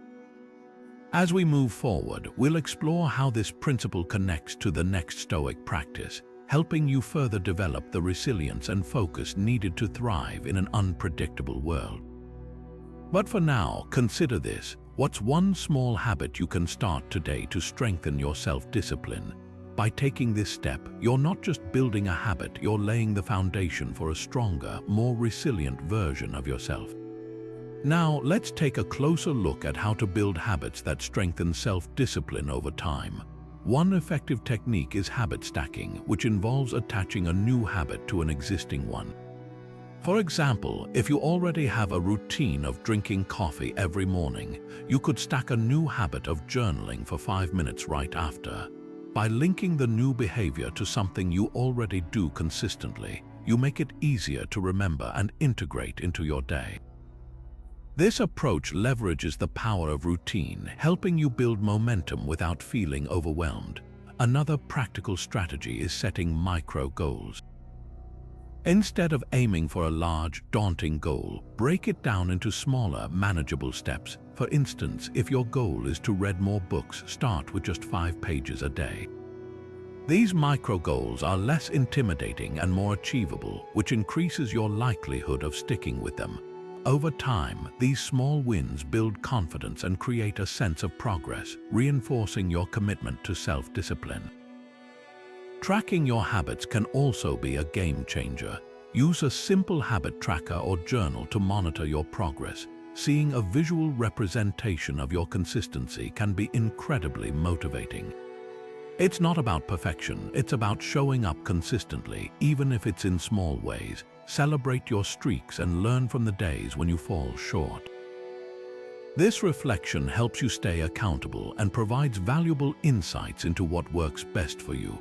As we move forward, we'll explore how this principle connects to the next Stoic practice, helping you further develop the resilience and focus needed to thrive in an unpredictable world. But for now, consider this. What's one small habit you can start today to strengthen your self-discipline? By taking this step, you're not just building a habit, you're laying the foundation for a stronger, more resilient version of yourself. Now, let's take a closer look at how to build habits that strengthen self-discipline over time. One effective technique is habit stacking, which involves attaching a new habit to an existing one. For example, if you already have a routine of drinking coffee every morning, you could stack a new habit of journaling for 5 minutes right after. By linking the new behavior to something you already do consistently, you make it easier to remember and integrate into your day. This approach leverages the power of routine, helping you build momentum without feeling overwhelmed. Another practical strategy is setting micro goals. Instead of aiming for a large, daunting goal, break it down into smaller, manageable steps. For instance, if your goal is to read more books, start with just 5 pages a day. These micro goals are less intimidating and more achievable, which increases your likelihood of sticking with them. Over time, these small wins build confidence and create a sense of progress, reinforcing your commitment to self-discipline. Tracking your habits can also be a game changer. Use a simple habit tracker or journal to monitor your progress. Seeing a visual representation of your consistency can be incredibly motivating. It's not about perfection, it's about showing up consistently, even if it's in small ways. Celebrate your streaks and learn from the days when you fall short. This reflection helps you stay accountable and provides valuable insights into what works best for you.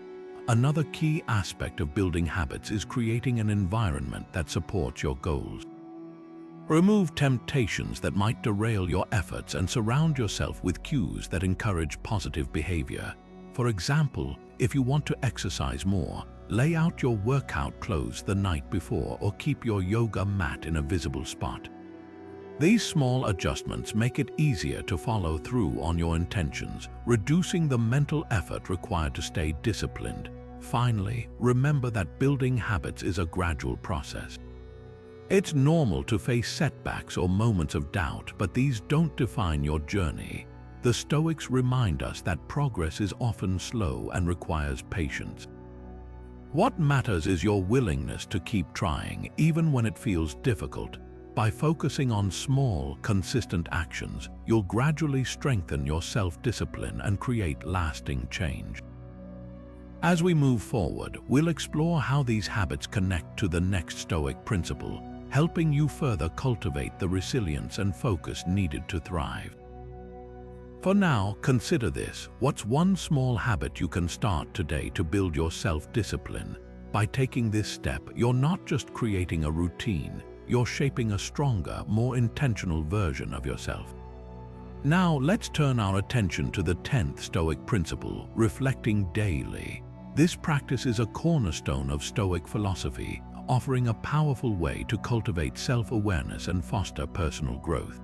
Another key aspect of building habits is creating an environment that supports your goals. Remove temptations that might derail your efforts and surround yourself with cues that encourage positive behavior. For example, if you want to exercise more, lay out your workout clothes the night before or keep your yoga mat in a visible spot. These small adjustments make it easier to follow through on your intentions, reducing the mental effort required to stay disciplined. Finally, remember that building habits is a gradual process. It's normal to face setbacks or moments of doubt, but these don't define your journey. The Stoics remind us that progress is often slow and requires patience. What matters is your willingness to keep trying, even when it feels difficult. By focusing on small, consistent actions, you'll gradually strengthen your self-discipline and create lasting change. As we move forward, we'll explore how these habits connect to the next Stoic principle, helping you further cultivate the resilience and focus needed to thrive. For now, consider this. What's one small habit you can start today to build your self-discipline? By taking this step, you're not just creating a routine, you're shaping a stronger, more intentional version of yourself. Now, let's turn our attention to the 10th Stoic principle, reflecting daily. This practice is a cornerstone of Stoic philosophy, offering a powerful way to cultivate self-awareness and foster personal growth.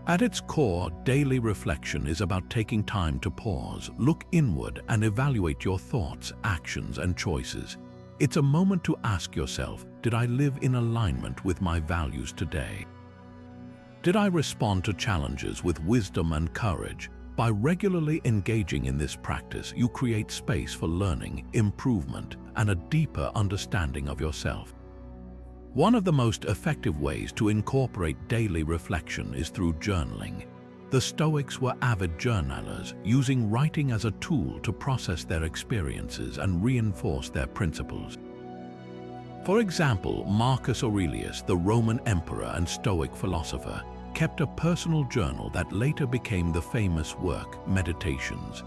At its core, daily reflection is about taking time to pause, look inward, and evaluate your thoughts, actions, and choices. It's a moment to ask yourself, did I live in alignment with my values today? Did I respond to challenges with wisdom and courage? By regularly engaging in this practice, you create space for learning, improvement, and a deeper understanding of yourself. One of the most effective ways to incorporate daily reflection is through journaling. The Stoics were avid journalers, using writing as a tool to process their experiences and reinforce their principles. For example, Marcus Aurelius, the Roman emperor and Stoic philosopher, kept a personal journal that later became the famous work, Meditations.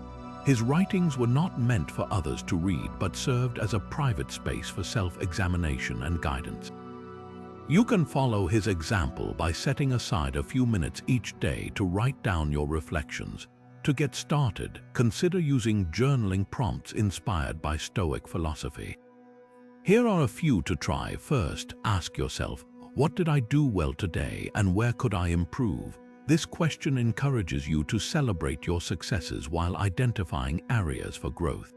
His writings were not meant for others to read, but served as a private space for self-examination and guidance. You can follow his example by setting aside a few minutes each day to write down your reflections. To get started, consider using journaling prompts inspired by Stoic philosophy. Here are a few to try. First, ask yourself, what did I do well today and where could I improve? This question encourages you to celebrate your successes while identifying areas for growth.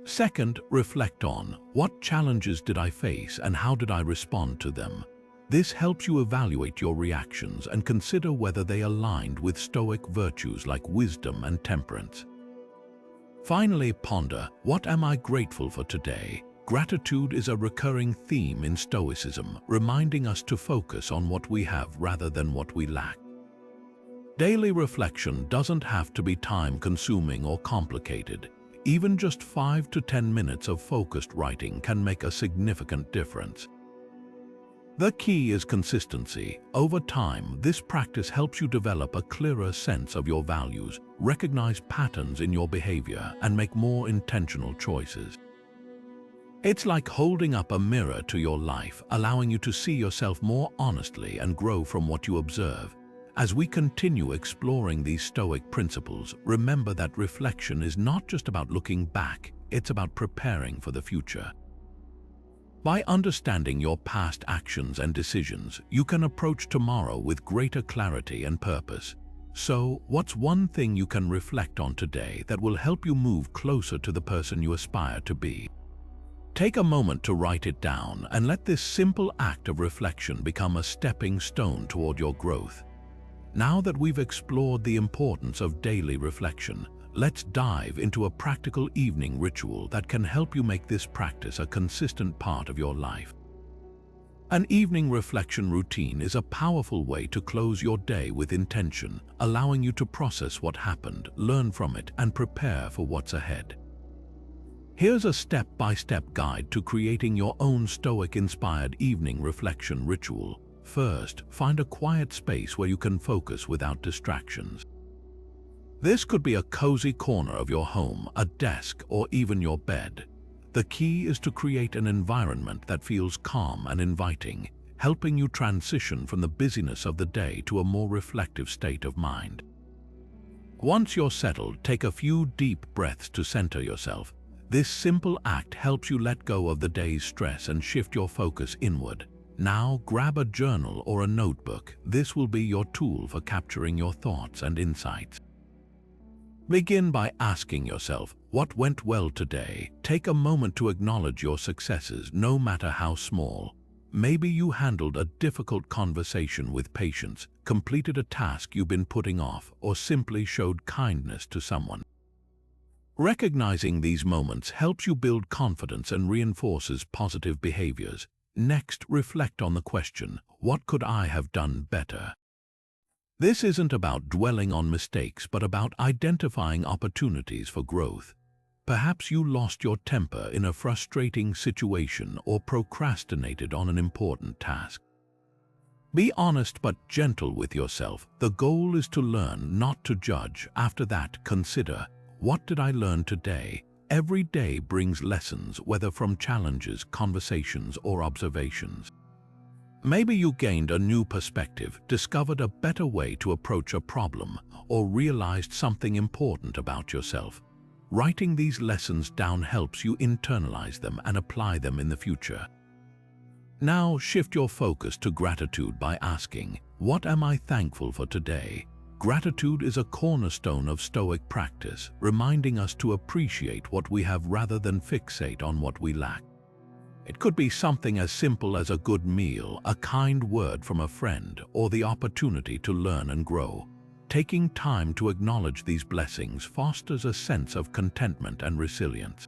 Second, reflect on, what challenges did I face and how did I respond to them? This helps you evaluate your reactions and consider whether they aligned with Stoic virtues like wisdom and temperance. Finally, ponder, what am I grateful for today? Gratitude is a recurring theme in Stoicism, reminding us to focus on what we have rather than what we lack. Daily reflection doesn't have to be time-consuming or complicated. Even just 5 to 10 minutes of focused writing can make a significant difference. The key is consistency. Over time, this practice helps you develop a clearer sense of your values, recognize patterns in your behavior, and make more intentional choices. It's like holding up a mirror to your life, allowing you to see yourself more honestly and grow from what you observe. As we continue exploring these Stoic principles, remember that reflection is not just about looking back, it's about preparing for the future. By understanding your past actions and decisions, you can approach tomorrow with greater clarity and purpose. So, what's one thing you can reflect on today that will help you move closer to the person you aspire to be? Take a moment to write it down and let this simple act of reflection become a stepping stone toward your growth. Now that we've explored the importance of daily reflection, let's dive into a practical evening ritual that can help you make this practice a consistent part of your life. An evening reflection routine is a powerful way to close your day with intention, allowing you to process what happened, learn from it, and prepare for what's ahead. Here's a step-by-step guide to creating your own Stoic-inspired evening reflection ritual. First, find a quiet space where you can focus without distractions. This could be a cozy corner of your home, a desk, or even your bed. The key is to create an environment that feels calm and inviting, helping you transition from the busyness of the day to a more reflective state of mind. Once you're settled, take a few deep breaths to center yourself. This simple act helps you let go of the day's stress and shift your focus inward. Now, grab a journal or a notebook. This will be your tool for capturing your thoughts and insights. Begin by asking yourself, what went well today? Take a moment to acknowledge your successes, no matter how small. Maybe you handled a difficult conversation with patience, completed a task you've been putting off, or simply showed kindness to someone. Recognizing these moments helps you build confidence and reinforces positive behaviors. Next, reflect on the question, what could I have done better? This isn't about dwelling on mistakes, but about identifying opportunities for growth. Perhaps you lost your temper in a frustrating situation or procrastinated on an important task. Be honest but gentle with yourself. The goal is to learn, not to judge. After that, consider, what did I learn today? Every day brings lessons, whether from challenges, conversations, or observations. Maybe you gained a new perspective, discovered a better way to approach a problem, or realized something important about yourself. Writing these lessons down helps you internalize them and apply them in the future. Now, shift your focus to gratitude by asking, what am I thankful for today? Gratitude is a cornerstone of Stoic practice, reminding us to appreciate what we have rather than fixate on what we lack. It could be something as simple as a good meal, a kind word from a friend, or the opportunity to learn and grow. Taking time to acknowledge these blessings fosters a sense of contentment and resilience.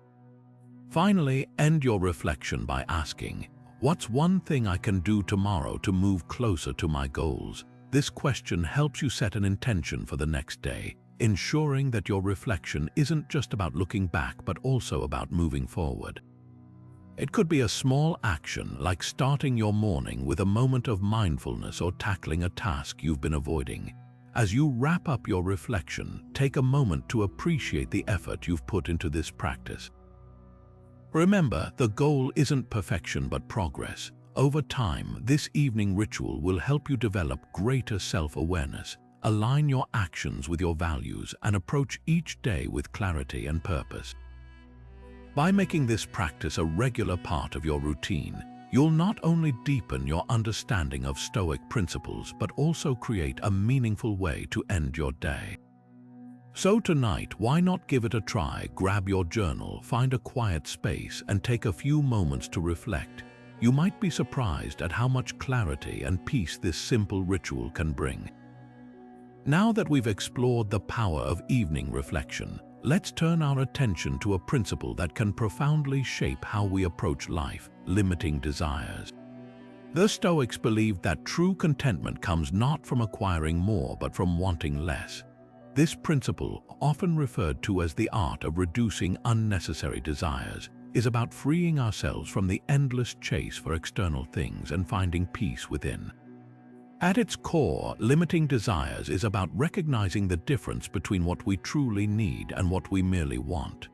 Finally, end your reflection by asking, what's one thing I can do tomorrow to move closer to my goals? This question helps you set an intention for the next day, ensuring that your reflection isn't just about looking back but also about moving forward. It could be a small action like starting your morning with a moment of mindfulness or tackling a task you've been avoiding. As you wrap up your reflection, take a moment to appreciate the effort you've put into this practice. Remember, the goal isn't perfection but progress. Over time, this evening ritual will help you develop greater self-awareness, align your actions with your values, and approach each day with clarity and purpose. By making this practice a regular part of your routine, you'll not only deepen your understanding of Stoic principles, but also create a meaningful way to end your day. So tonight, why not give it a try? Grab your journal, find a quiet space, and take a few moments to reflect. You might be surprised at how much clarity and peace this simple ritual can bring. Now that we've explored the power of evening reflection, let's turn our attention to a principle that can profoundly shape how we approach life: limiting desires. The Stoics believed that true contentment comes not from acquiring more but from wanting less. This principle, often referred to as the art of reducing unnecessary desires, is about freeing ourselves from the endless chase for external things and finding peace within. At its core, limiting desires is about recognizing the difference between what we truly need and what we merely want.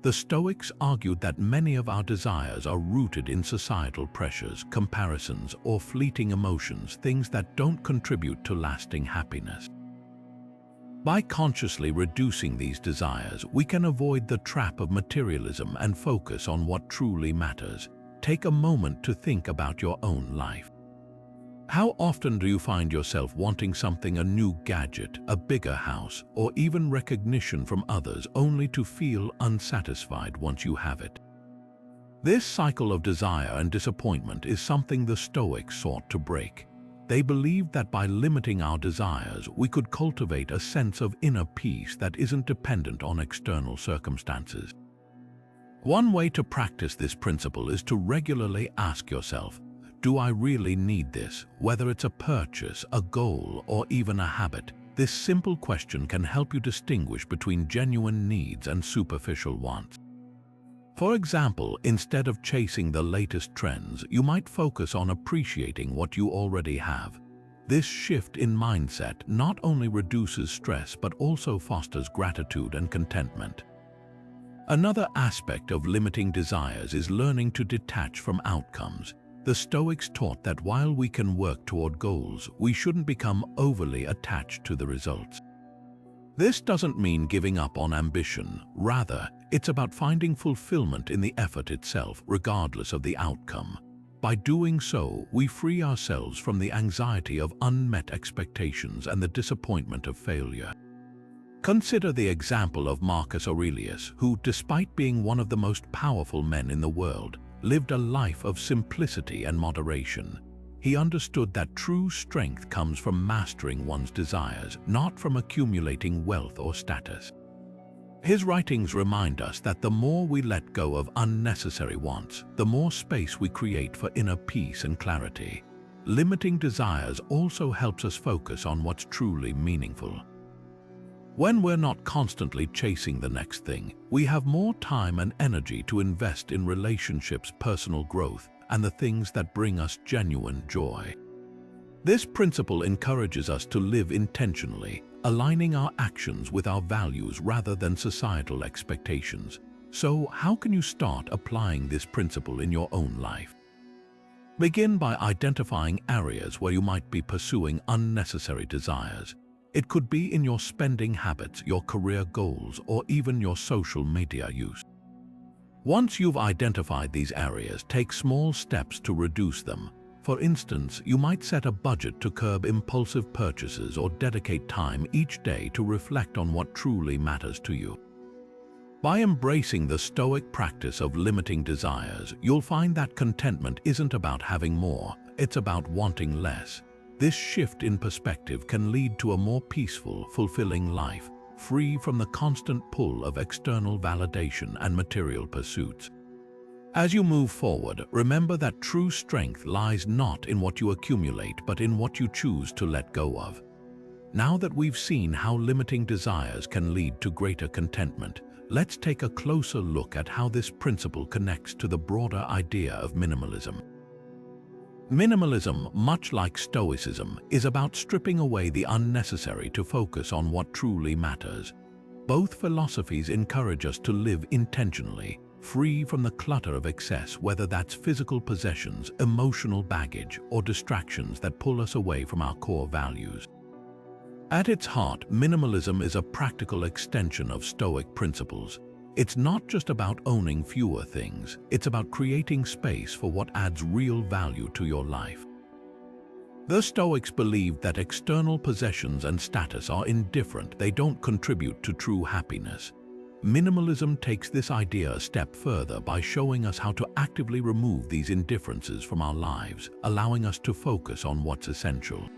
The Stoics argued that many of our desires are rooted in societal pressures, comparisons, or fleeting emotions, things that don't contribute to lasting happiness. By consciously reducing these desires, we can avoid the trap of materialism and focus on what truly matters. Take a moment to think about your own life. How often do you find yourself wanting something, a new gadget, a bigger house, or even recognition from others, only to feel unsatisfied once you have it? This cycle of desire and disappointment is something the Stoics sought to break. They believed that by limiting our desires, we could cultivate a sense of inner peace that isn't dependent on external circumstances. One way to practice this principle is to regularly ask yourself, do I really need this? Whether it's a purchase, a goal, or even a habit, this simple question can help you distinguish between genuine needs and superficial wants. For example, instead of chasing the latest trends, you might focus on appreciating what you already have. This shift in mindset not only reduces stress but also fosters gratitude and contentment. Another aspect of limiting desires is learning to detach from outcomes. The Stoics taught that while we can work toward goals, we shouldn't become overly attached to the results. This doesn't mean giving up on ambition. Rather, it's about finding fulfillment in the effort itself, regardless of the outcome. By doing so, we free ourselves from the anxiety of unmet expectations and the disappointment of failure. Consider the example of Marcus Aurelius, who, despite being one of the most powerful men in the world, lived a life of simplicity and moderation. He understood that true strength comes from mastering one's desires, not from accumulating wealth or status. His writings remind us that the more we let go of unnecessary wants, the more space we create for inner peace and clarity. Limiting desires also helps us focus on what's truly meaningful. When we're not constantly chasing the next thing, we have more time and energy to invest in relationships, personal growth, and the things that bring us genuine joy. This principle encourages us to live intentionally, aligning our actions with our values rather than societal expectations. So, how can you start applying this principle in your own life? Begin by identifying areas where you might be pursuing unnecessary desires. It could be in your spending habits, your career goals, or even your social media use. Once you've identified these areas, take small steps to reduce them. For instance, you might set a budget to curb impulsive purchases or dedicate time each day to reflect on what truly matters to you. By embracing the Stoic practice of limiting desires, you'll find that contentment isn't about having more, it's about wanting less. This shift in perspective can lead to a more peaceful, fulfilling life, free from the constant pull of external validation and material pursuits. As you move forward, remember that true strength lies not in what you accumulate, but in what you choose to let go of. Now that we've seen how limiting desires can lead to greater contentment, let's take a closer look at how this principle connects to the broader idea of minimalism. Minimalism, much like Stoicism, is about stripping away the unnecessary to focus on what truly matters. Both philosophies encourage us to live intentionally, free from the clutter of excess, whether that's physical possessions, emotional baggage, or distractions that pull us away from our core values. At its heart, minimalism is a practical extension of Stoic principles. It's not just about owning fewer things, it's about creating space for what adds real value to your life. The Stoics believed that external possessions and status are indifferent, they don't contribute to true happiness. Minimalism takes this idea a step further by showing us how to actively remove these indifferences from our lives, allowing us to focus on what's essential.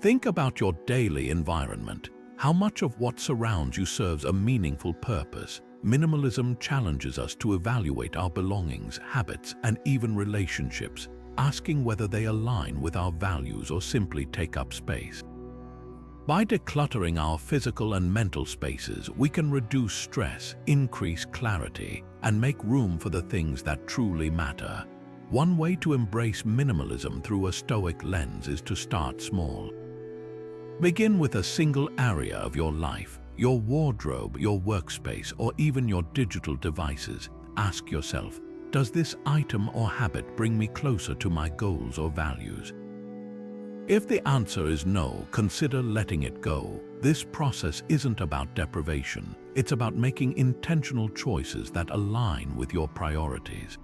Think about your daily environment. How much of what surrounds you serves a meaningful purpose? Minimalism challenges us to evaluate our belongings, habits, and even relationships, asking whether they align with our values or simply take up space. By decluttering our physical and mental spaces, we can reduce stress, increase clarity, and make room for the things that truly matter. One way to embrace minimalism through a Stoic lens is to start small. Begin with a single area of your life, your wardrobe, your workspace, or even your digital devices. Ask yourself, does this item or habit bring me closer to my goals or values? If the answer is no, consider letting it go. This process isn't about deprivation, it's about making intentional choices that align with your priorities.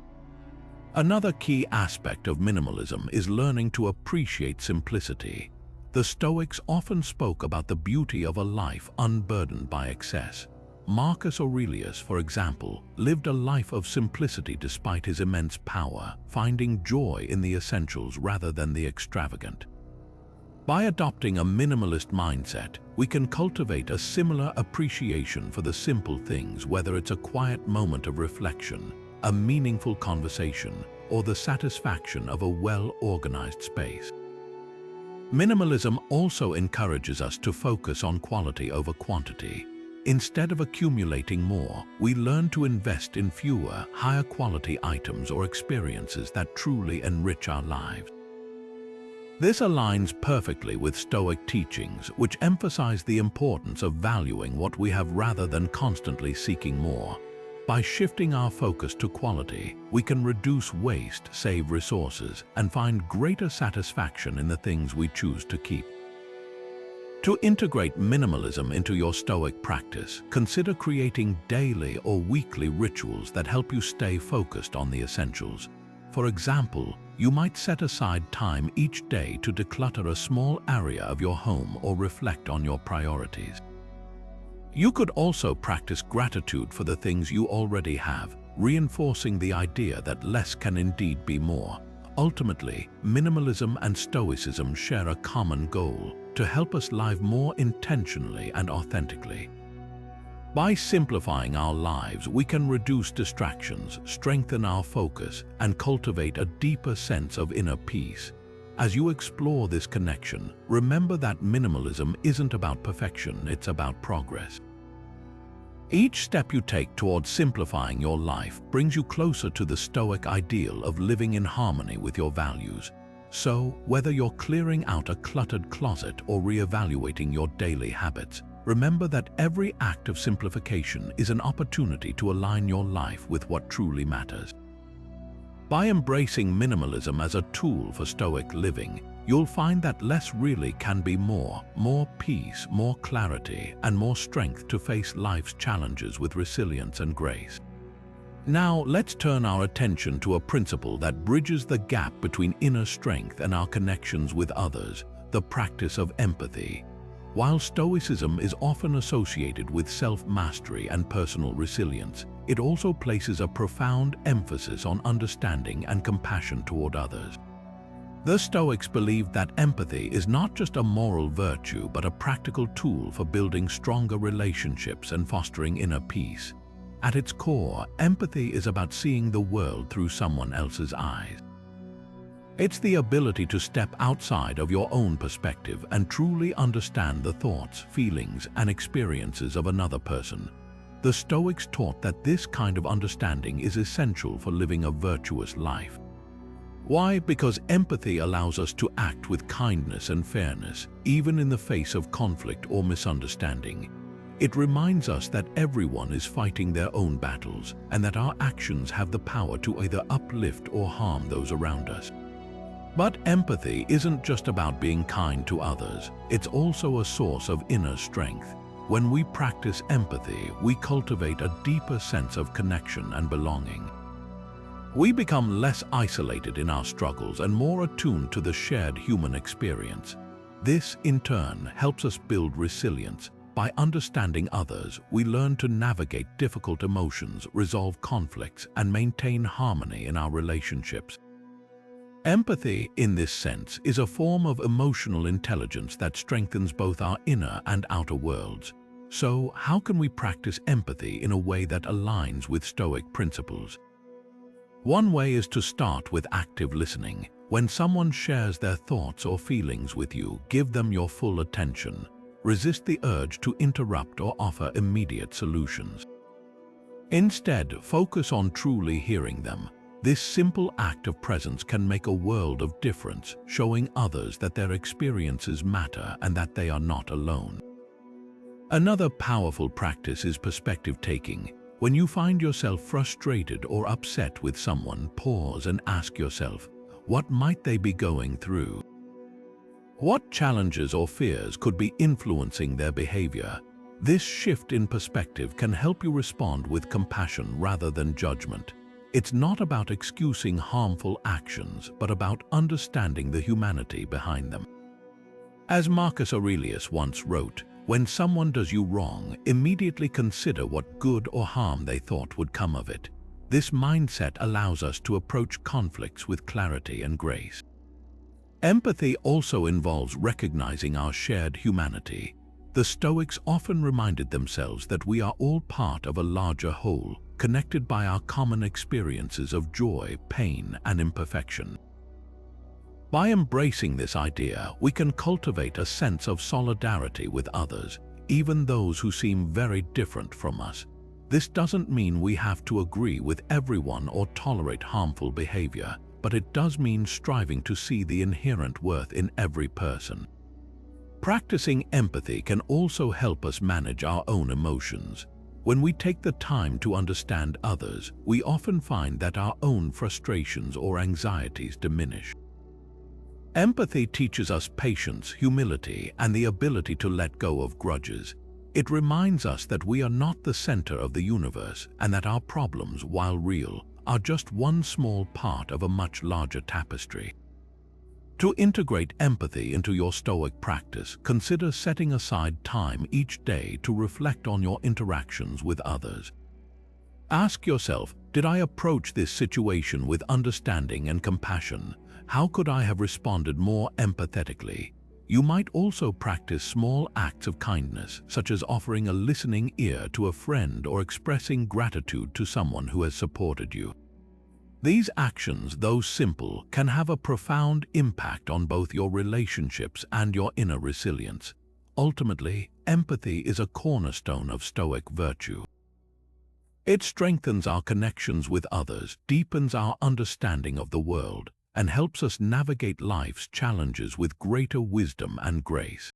Another key aspect of minimalism is learning to appreciate simplicity. The Stoics often spoke about the beauty of a life unburdened by excess. Marcus Aurelius, for example, lived a life of simplicity despite his immense power, finding joy in the essentials rather than the extravagant. By adopting a minimalist mindset, we can cultivate a similar appreciation for the simple things, whether it's a quiet moment of reflection, a meaningful conversation, or the satisfaction of a well-organized space. Minimalism also encourages us to focus on quality over quantity. Instead of accumulating more, we learn to invest in fewer, higher-quality items or experiences that truly enrich our lives. This aligns perfectly with Stoic teachings, which emphasize the importance of valuing what we have rather than constantly seeking more. By shifting our focus to quality, we can reduce waste, save resources, and find greater satisfaction in the things we choose to keep. To integrate minimalism into your Stoic practice, consider creating daily or weekly rituals that help you stay focused on the essentials. For example, you might set aside time each day to declutter a small area of your home or reflect on your priorities. You could also practice gratitude for the things you already have, reinforcing the idea that less can indeed be more. Ultimately, minimalism and Stoicism share a common goal: to help us live more intentionally and authentically. By simplifying our lives, we can reduce distractions, strengthen our focus, and cultivate a deeper sense of inner peace. As you explore this connection, remember that minimalism isn't about perfection, it's about progress. Each step you take towards simplifying your life brings you closer to the Stoic ideal of living in harmony with your values. So, whether you're clearing out a cluttered closet or reevaluating your daily habits, remember that every act of simplification is an opportunity to align your life with what truly matters. By embracing minimalism as a tool for Stoic living, you'll find that less really can be more peace, more clarity, and more strength to face life's challenges with resilience and grace. Now, let's turn our attention to a principle that bridges the gap between inner strength and our connections with others: the practice of empathy. While Stoicism is often associated with self-mastery and personal resilience, it also places a profound emphasis on understanding and compassion toward others. The Stoics believed that empathy is not just a moral virtue but a practical tool for building stronger relationships and fostering inner peace. At its core, empathy is about seeing the world through someone else's eyes. It's the ability to step outside of your own perspective and truly understand the thoughts, feelings, and experiences of another person. The Stoics taught that this kind of understanding is essential for living a virtuous life. Why? Because empathy allows us to act with kindness and fairness, even in the face of conflict or misunderstanding. It reminds us that everyone is fighting their own battles, and that our actions have the power to either uplift or harm those around us. But empathy isn't just about being kind to others, it's also a source of inner strength. When we practice empathy, we cultivate a deeper sense of connection and belonging. We become less isolated in our struggles and more attuned to the shared human experience. This, in turn, helps us build resilience. By understanding others, we learn to navigate difficult emotions, resolve conflicts, and maintain harmony in our relationships. Empathy, in this sense, is a form of emotional intelligence that strengthens both our inner and outer worlds. So, how can we practice empathy in a way that aligns with Stoic principles? One way is to start with active listening. When someone shares their thoughts or feelings with you, give them your full attention. Resist the urge to interrupt or offer immediate solutions. Instead, focus on truly hearing them. This simple act of presence can make a world of difference, showing others that their experiences matter and that they are not alone. Another powerful practice is perspective taking. When you find yourself frustrated or upset with someone, pause and ask yourself, what might they be going through? What challenges or fears could be influencing their behavior? This shift in perspective can help you respond with compassion rather than judgment. It's not about excusing harmful actions, but about understanding the humanity behind them. As Marcus Aurelius once wrote, When someone does you wrong, immediately consider what good or harm they thought would come of it. This mindset allows us to approach conflicts with clarity and grace. Empathy also involves recognizing our shared humanity. The Stoics often reminded themselves that we are all part of a larger whole, connected by our common experiences of joy, pain, and imperfection. By embracing this idea, we can cultivate a sense of solidarity with others, even those who seem very different from us. This doesn't mean we have to agree with everyone or tolerate harmful behavior, but it does mean striving to see the inherent worth in every person. Practicing empathy can also help us manage our own emotions. When we take the time to understand others, we often find that our own frustrations or anxieties diminish. Empathy teaches us patience, humility, and the ability to let go of grudges. It reminds us that we are not the center of the universe and that our problems, while real, are just one small part of a much larger tapestry. To integrate empathy into your Stoic practice, consider setting aside time each day to reflect on your interactions with others. Ask yourself, did I approach this situation with understanding and compassion? How could I have responded more empathetically? You might also practice small acts of kindness, such as offering a listening ear to a friend or expressing gratitude to someone who has supported you. These actions, though simple, can have a profound impact on both your relationships and your inner resilience. Ultimately, empathy is a cornerstone of Stoic virtue. It strengthens our connections with others, deepens our understanding of the world, and helps us navigate life's challenges with greater wisdom and grace.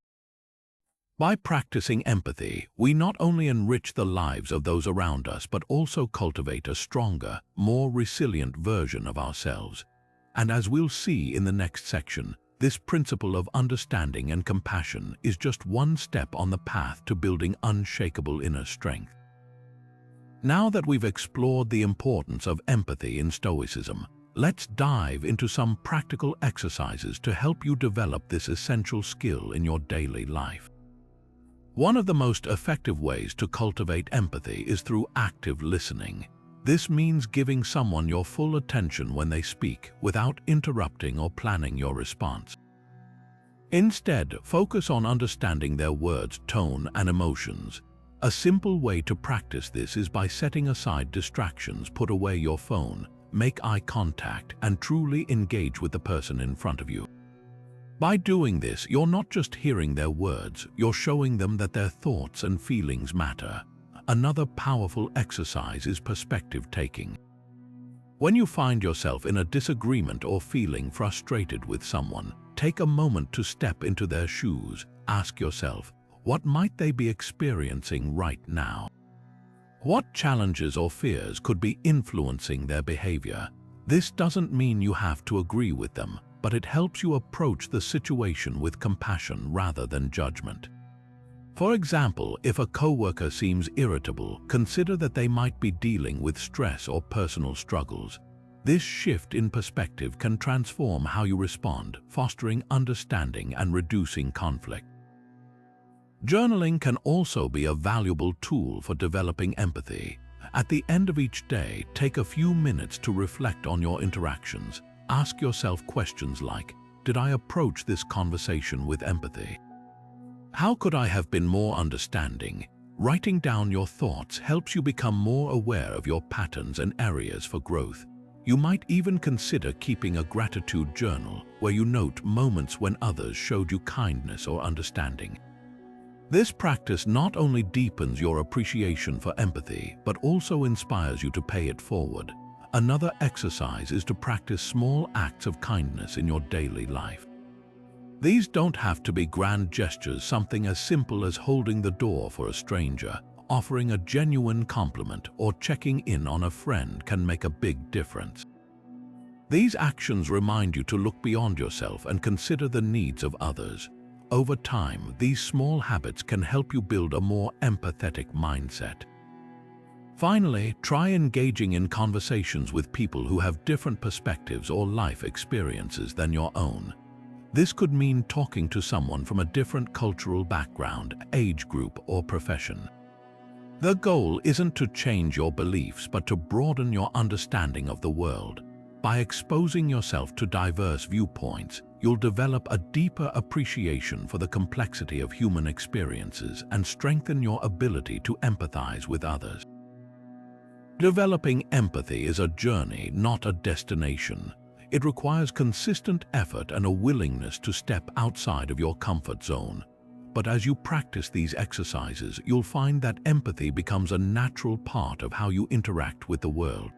By practicing empathy, we not only enrich the lives of those around us but also cultivate a stronger, more resilient version of ourselves. And as we'll see in the next section, this principle of understanding and compassion is just one step on the path to building unshakable inner strength. Now that we've explored the importance of empathy in Stoicism, let's dive into some practical exercises to help you develop this essential skill in your daily life. One of the most effective ways to cultivate empathy is through active listening. This means giving someone your full attention when they speak, without interrupting or planning your response. Instead, focus on understanding their words, tone, and emotions. A simple way to practice this is by setting aside distractions, put away your phone, make eye contact, and truly engage with the person in front of you. By doing this, you're not just hearing their words, you're showing them that their thoughts and feelings matter. Another powerful exercise is perspective taking. When you find yourself in a disagreement or feeling frustrated with someone, take a moment to step into their shoes. Ask yourself, what might they be experiencing right now? What challenges or fears could be influencing their behavior? This doesn't mean you have to agree with them, but it helps you approach the situation with compassion rather than judgment. For example, if a coworker seems irritable, consider that they might be dealing with stress or personal struggles. This shift in perspective can transform how you respond, fostering understanding and reducing conflict. Journaling can also be a valuable tool for developing empathy. At the end of each day, take a few minutes to reflect on your interactions. Ask yourself questions like, did I approach this conversation with empathy? How could I have been more understanding? Writing down your thoughts helps you become more aware of your patterns and areas for growth. You might even consider keeping a gratitude journal where you note moments when others showed you kindness or understanding. This practice not only deepens your appreciation for empathy, but also inspires you to pay it forward. Another exercise is to practice small acts of kindness in your daily life. These don't have to be grand gestures. Something as simple as holding the door for a stranger, offering a genuine compliment, or checking in on a friend can make a big difference. These actions remind you to look beyond yourself and consider the needs of others. Over time, these small habits can help you build a more empathetic mindset. Finally, try engaging in conversations with people who have different perspectives or life experiences than your own. This could mean talking to someone from a different cultural background, age group, or profession. The goal isn't to change your beliefs, but to broaden your understanding of the world. By exposing yourself to diverse viewpoints, you'll develop a deeper appreciation for the complexity of human experiences and strengthen your ability to empathize with others. Developing empathy is a journey, not a destination. It requires consistent effort and a willingness to step outside of your comfort zone. But as you practice these exercises, you'll find that empathy becomes a natural part of how you interact with the world.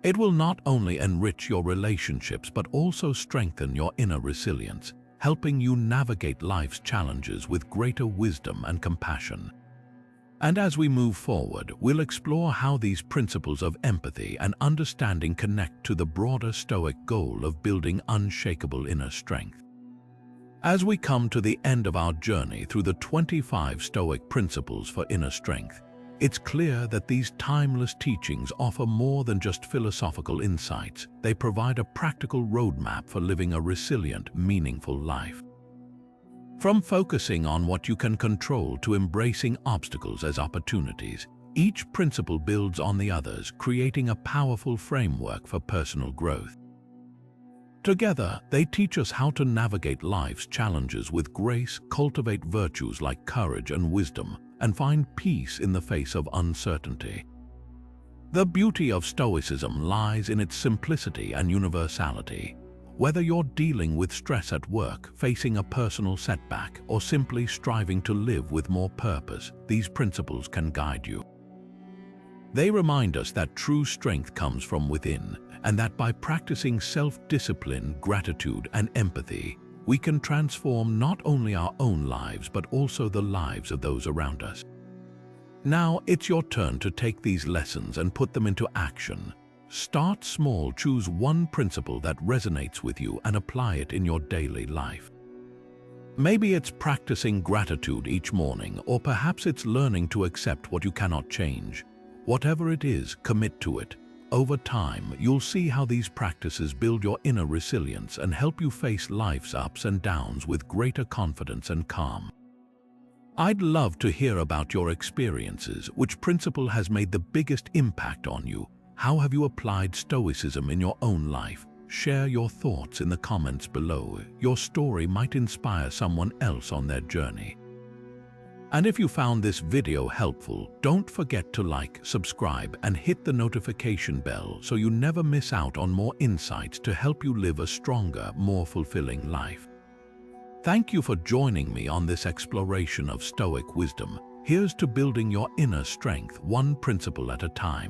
It will not only enrich your relationships but also strengthen your inner resilience, helping you navigate life's challenges with greater wisdom and compassion. And as we move forward, we'll explore how these principles of empathy and understanding connect to the broader Stoic goal of building unshakable inner strength. As we come to the end of our journey through the 25 Stoic principles for inner strength, it's clear that these timeless teachings offer more than just philosophical insights. They provide a practical roadmap for living a resilient, meaningful life. From focusing on what you can control to embracing obstacles as opportunities, each principle builds on the others, creating a powerful framework for personal growth. Together, they teach us how to navigate life's challenges with grace, cultivate virtues like courage and wisdom, and find peace in the face of uncertainty. The beauty of Stoicism lies in its simplicity and universality. Whether you're dealing with stress at work, facing a personal setback, or simply striving to live with more purpose, these principles can guide you. They remind us that true strength comes from within, and that by practicing self-discipline, gratitude, and empathy, we can transform not only our own lives but also the lives of those around us. Now it's your turn to take these lessons and put them into action. Start small, choose one principle that resonates with you and apply it in your daily life. Maybe it's practicing gratitude each morning, or perhaps it's learning to accept what you cannot change. Whatever it is, commit to it. Over time, you'll see how these practices build your inner resilience and help you face life's ups and downs with greater confidence and calm. I'd love to hear about your experiences. Which principle has made the biggest impact on you? How have you applied Stoicism in your own life? Share your thoughts in the comments below. Your story might inspire someone else on their journey. And if you found this video helpful, don't forget to like, subscribe, and hit the notification bell so you never miss out on more insights to help you live a stronger, more fulfilling life. Thank you for joining me on this exploration of Stoic wisdom. Here's to building your inner strength, one principle at a time.